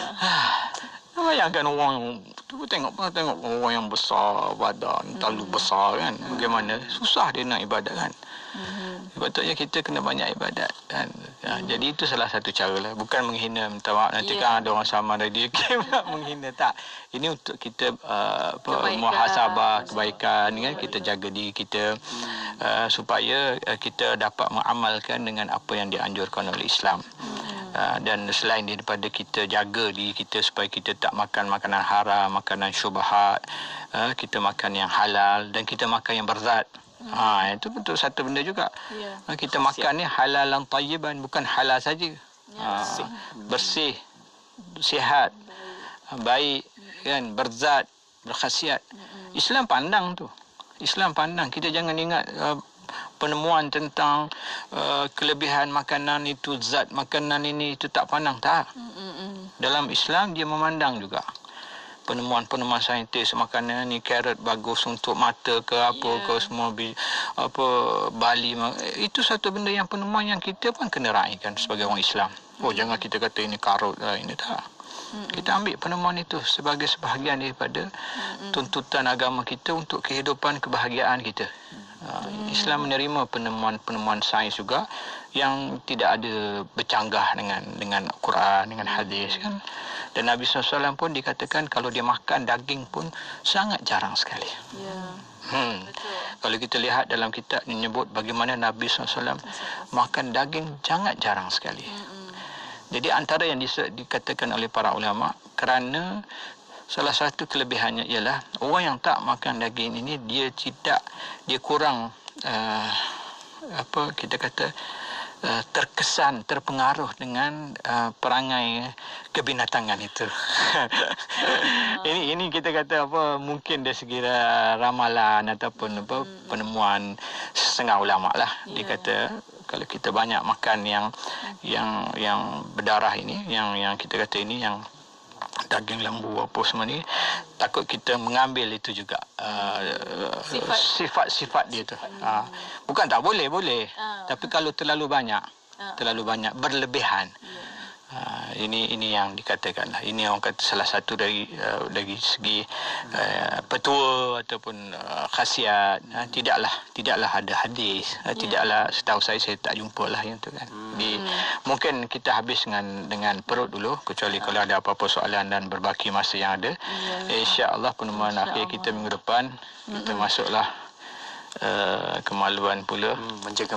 Bayangkan orang tu, tengok orang yang besar badan, terlalu besar kan, bagaimana susah dia nak ibadat kan. Sepatutnya kita kena banyak ibadat kan. Jadi itu salah satu cara lah. Bukan menghina, minta maaf nanti kan ada orang sama radio game nak menghina, tak. Ini untuk kita muhasabah kebaikan kan, kita jaga diri kita supaya kita dapat mengamalkan dengan apa yang dianjurkan oleh Islam. Dan selain daripada kita jaga diri kita supaya kita tak makan makanan haram, makanan syubhat, kita makan yang halal dan kita makan yang berzat. Itu betul satu benda juga. Kita makan ni halal dan tayyiban, bukan halal saja. Bersih, sihat, baik kan, berzat, berkhasiat. Islam pandang tu. Islam pandang. Kita jangan ingat penemuan tentang kelebihan makanan itu, zat makanan ini itu tak pandang, tak. Dalam Islam dia memandang juga. Penemuan saintis, makanan ni carrot bagus untuk mata ke apa ke semua, bali, itu satu benda yang penemuan yang kita pun kena raikan sebagai orang Islam. Jangan kita kata ini karut lah, ini tak. Kita ambil penemuan itu sebagai sebahagian daripada tuntutan agama kita untuk kehidupan kebahagiaan kita. Islam menerima penemuan sains juga yang tidak ada bercanggah dengan Quran, dengan hadis kan. Dan Nabi SAW pun dikatakan kalau dia makan daging pun sangat jarang sekali. Kalau kita lihat dalam kitab menyebut bagaimana Nabi SAW makan daging sangat jarang sekali. Jadi antara yang dikatakan oleh para ulama, kerana salah satu kelebihannya ialah orang yang tak makan daging ini dia kurang terkesan, terpengaruh dengan perangai kebinatangan itu. ini kita kata mungkin dari segi ramalan ataupun penemuan setengah ulama lah. Dia kata kalau kita banyak makan yang berdarah ini, yang kita kata ini yang daging lembu apa semua ni, takut kita mengambil itu juga sifat-sifat dia tu. Bukan tak boleh, tapi kalau terlalu banyak berlebihan. Ini yang dikatakan lah. Ini orang kata salah satu dari segi petua ataupun khasiat. Tidaklah ada hadis. Tidaklah, setahu saya tak jumpa lah yang tu kan. Mungkin kita habis dengan perut dulu, kecuali kalau ada apa-apa soalan dan berbaki masa yang ada. InsyaAllah penemuan akhir kita minggu depan kita masuklah kemaluan pula, menjaga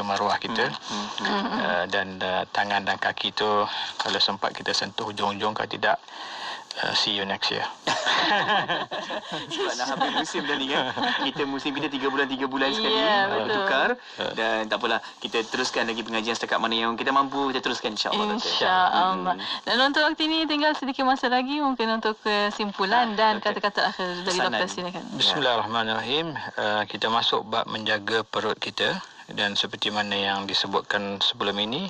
maruah kita. Dan tangan dan kaki tu kalau sempat kita sentuh hujung-hujung, kalau tidak see you next year. Sebab nak habis musim dah ni kan. Musim kita 3 bulan sekali tukar. Dan tak apalah, kita teruskan lagi pengajian setakat mana yang kita mampu, kita teruskan insya-Allah. InsyaAllah. Dan untuk waktu ini tinggal sedikit masa lagi mungkin untuk kesimpulan dan kata-kata akhir dari Dr. silakan. Bismillahirrahmanirrahim. Kita masuk bab menjaga perut kita. Dan seperti mana yang disebutkan sebelum ini,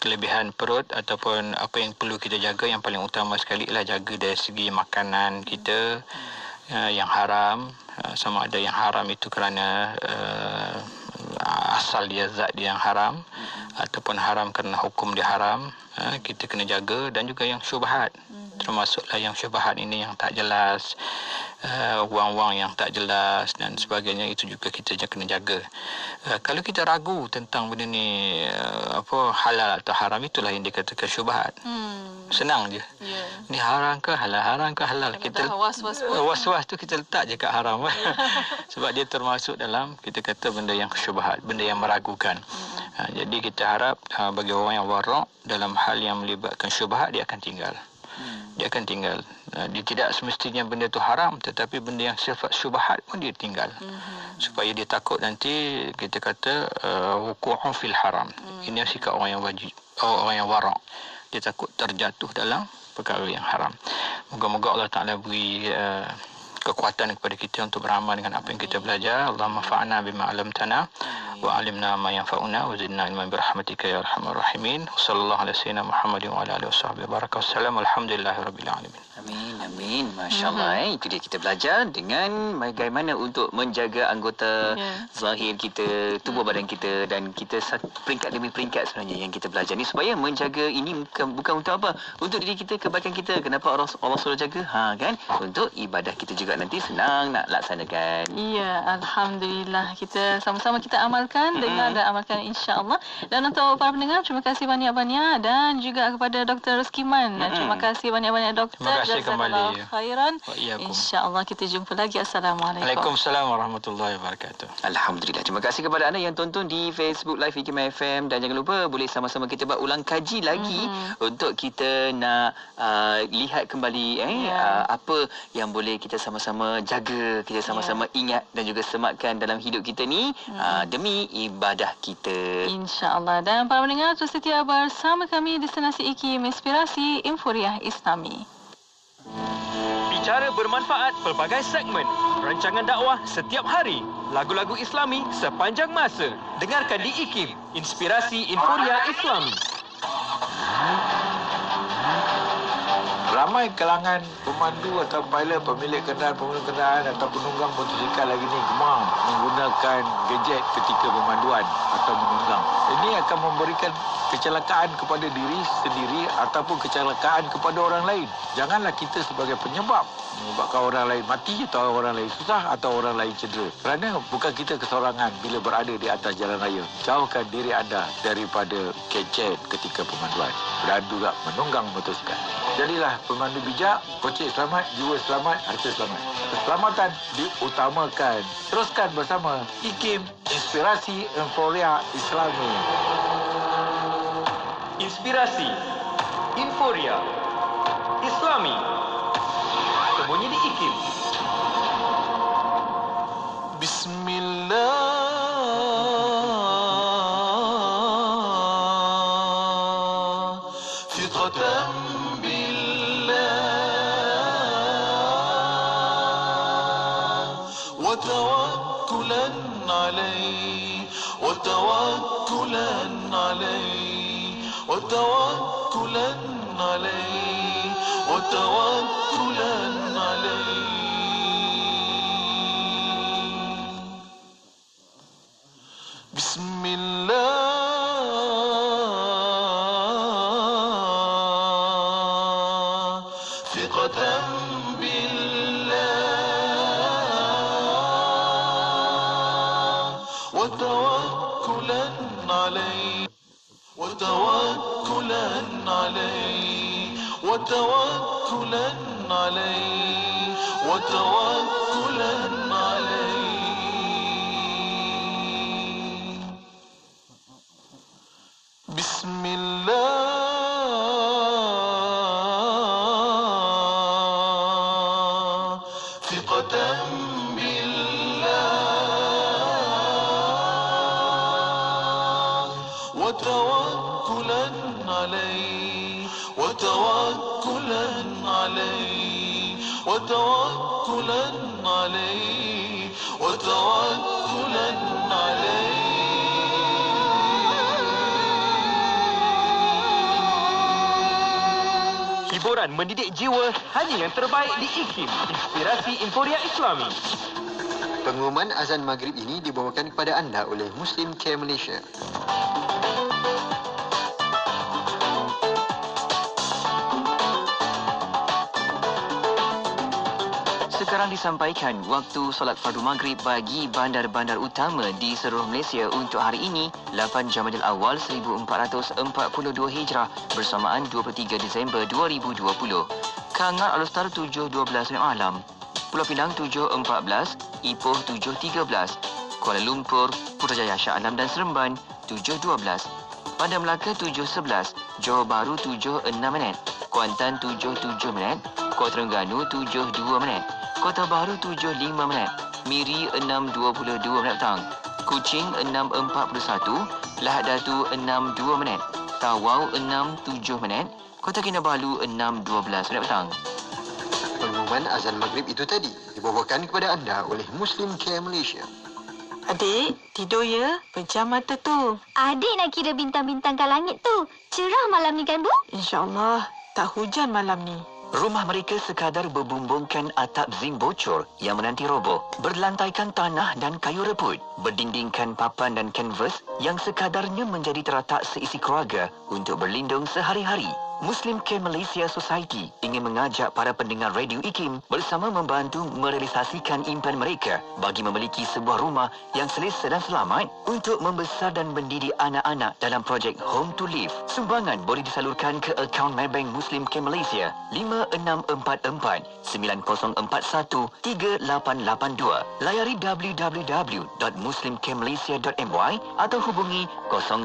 kelebihan perut ataupun apa yang perlu kita jaga, yang paling utama sekali ialah jaga dari segi makanan kita yang haram. Sama ada yang haram itu kerana asal dia, zat dia yang haram, ataupun haram kerana hukum dia haram, kita kena jaga. Dan juga yang syubhat, termasuklah yang syubhat ini yang tak jelas, wang-wang yang tak jelas dan sebagainya, itu juga kita kena jaga. Kalau kita ragu tentang benda ni halal atau haram, itulah yang dikatakan syubhat. Senang je. Ni haram ke halal, haram ke halal. Kita was-was tu kita letak je kat haram. Sebab dia termasuk dalam, kita kata, benda yang syubhat, benda yang meragukan. Jadi kita harap bagi orang yang warak dalam hal yang melibatkan syubhat, dia akan tinggal. Dia akan tinggal. Dia tidak semestinya benda tu haram, tetapi benda yang sifat syubhat pun dia tinggal. Supaya dia takut nanti kita kata wuqu'un fil haram. Ini sikap orang yang wajib, orang yang warak. Dia takut terjatuh dalam perkara yang haram. Moga-moga Allah Ta'ala beri kekuatan kepada kita untuk beramal dengan apa yang kita belajar. Allahumma fa'na bima 'allamtana wa 'allimna ma yanfa'una wa zidna ilman bi rahmatika ya arhamar rahimin. Sallallahu alaihi wasallam Muhammadin wa ala alihi wasahbihi baraka wasallam. Alhamdulillahirabbil alamin. Amin, amin. Masya Allah. Itu dia, kita belajar dengan bagaimana untuk menjaga anggota zahir kita, tubuh badan kita, dan kita peringkat demi peringkat sebenarnya yang kita belajar ni, supaya menjaga ini bukan untuk apa? Untuk diri kita, kebaikan kita. Kenapa Allah suruh jaga? Kan? Untuk ibadah kita juga nanti senang nak laksanakan. Ya, Alhamdulillah. Kita sama-sama kita amalkan, dengar dan amalkan, insya-Allah. Dan untuk para pendengar, terima kasih banyak-banyak, dan juga kepada Dr. Reskiman. Terima kasih banyak-banyak, Doktor. Terima kasih kembali. Khairan. InsyaAllah kita jumpa lagi. Assalamualaikum. Waalaikumsalam warahmatullahi wabarakatuh. Alhamdulillah. Terima kasih kepada anda yang tonton di Facebook Live IKIM FM, dan jangan lupa boleh sama-sama kita buat ulang kaji lagi untuk kita nak lihat kembali apa yang boleh kita sama-sama jaga, kita sama-sama ingat dan juga sematkan dalam hidup kita ni demi ibadah kita. InsyaAllah. Dan para pendengar, terus setia bersama kami di Destinasi IKIM, Inspirasi Inforiah Islami. Bicara bermanfaat pelbagai segmen, rancangan dakwah setiap hari, lagu-lagu Islami sepanjang masa. Dengarkan di IKIM, Inspirasi Inforiah Islami. Ramai kalangan pemandu atau pilot, pemilik kenderaan atau penunggang motosikal lagi ni gemar menggunakan gadget ketika pemanduan atau menunggang. Ini akan memberikan kecelakaan kepada diri sendiri ataupun kecelakaan kepada orang lain. Janganlah kita sebagai penyebab menyebabkan orang lain mati atau orang lain susah atau orang lain cedera. Kerana bukan kita kesorangan bila berada di atas jalan raya. Jauhkan diri anda daripada gadget ketika pemanduan dan juga menunggang motosikal. Jadilah pemandu bijak, kocek selamat, jiwa selamat, harta selamat. Keselamatan diutamakan. Teruskan bersama IKIM, Inspirasi Inforiah Islami. Inspirasi Inforiah Islami. Sembunyi di IKIM. Bismillah. Fiqatan وتوكلا عليه وتوكلا عليه وتوكلا عليه وتوكلا عليه بسم الله ثقة وتوكلا عليه وتوكلا عليه وتوكلا عليه وتوكلا عليه بسم الله ثقة وتوكلا عليه وتوكلا عليه وتوكلا عليه وتوكلا عليه Hiburan mendidik jiwa hanya yang terbaik di IKIM, Inspirasi Inforiah Islami. Pengumuman azan maghrib ini dibawakan kepada anda oleh Muslim Care Malaysia. Sekarang disampaikan waktu solat fardu maghrib bagi bandar-bandar utama di seluruh Malaysia untuk hari ini 8 Jamadil Awal 1442 Hijrah bersamaan 23 Disember 2020. Kangar Alustar 7.12 malam, Pulau Pinang 7.14, Ipoh 7.13, Kuala Lumpur, Putrajaya Shah Alam dan Seremban 7.12, Bandar Melaka 7.11, Johor Bahru 7.06 minit, Kuantan 7.7 minit, Kota Terengganu 7.2 minit, Kota Baru 7.5 minit, Miri 6.22 minit petang, Kuching 6.41, Lahad Datu 6.2 minit, Tawau 6.7 minit, Kota Kinabalu 6.12 minit petang. Pengumuman azan maghrib itu tadi dibawakan kepada anda oleh Muslim Care Malaysia. Adik, tidur ya. Pejam mata tu. Adik nak kira bintang-bintang kat langit tu. Cerah malam ni kan, Bu? InsyaAllah tak hujan malam ni. Rumah mereka sekadar berbumbungkan atap zinc bocor yang menanti roboh, berlantaikan tanah dan kayu reput, berdindingkan papan dan kanvas yang sekadarnya menjadi teratak seisi keluarga untuk berlindung sehari-hari. Muslim Care Malaysia Society ingin mengajak para pendengar Radio IKIM bersama membantu merealisasikan impian mereka bagi memiliki sebuah rumah yang selesa dan selamat untuk membesar dan mendidik anak-anak dalam projek Home to Live. Sumbangan boleh disalurkan ke akaun Maybank Muslim Care Malaysia 5644-9041-3882. Layari www.muslimcaremalaysia.my atau hubungi 01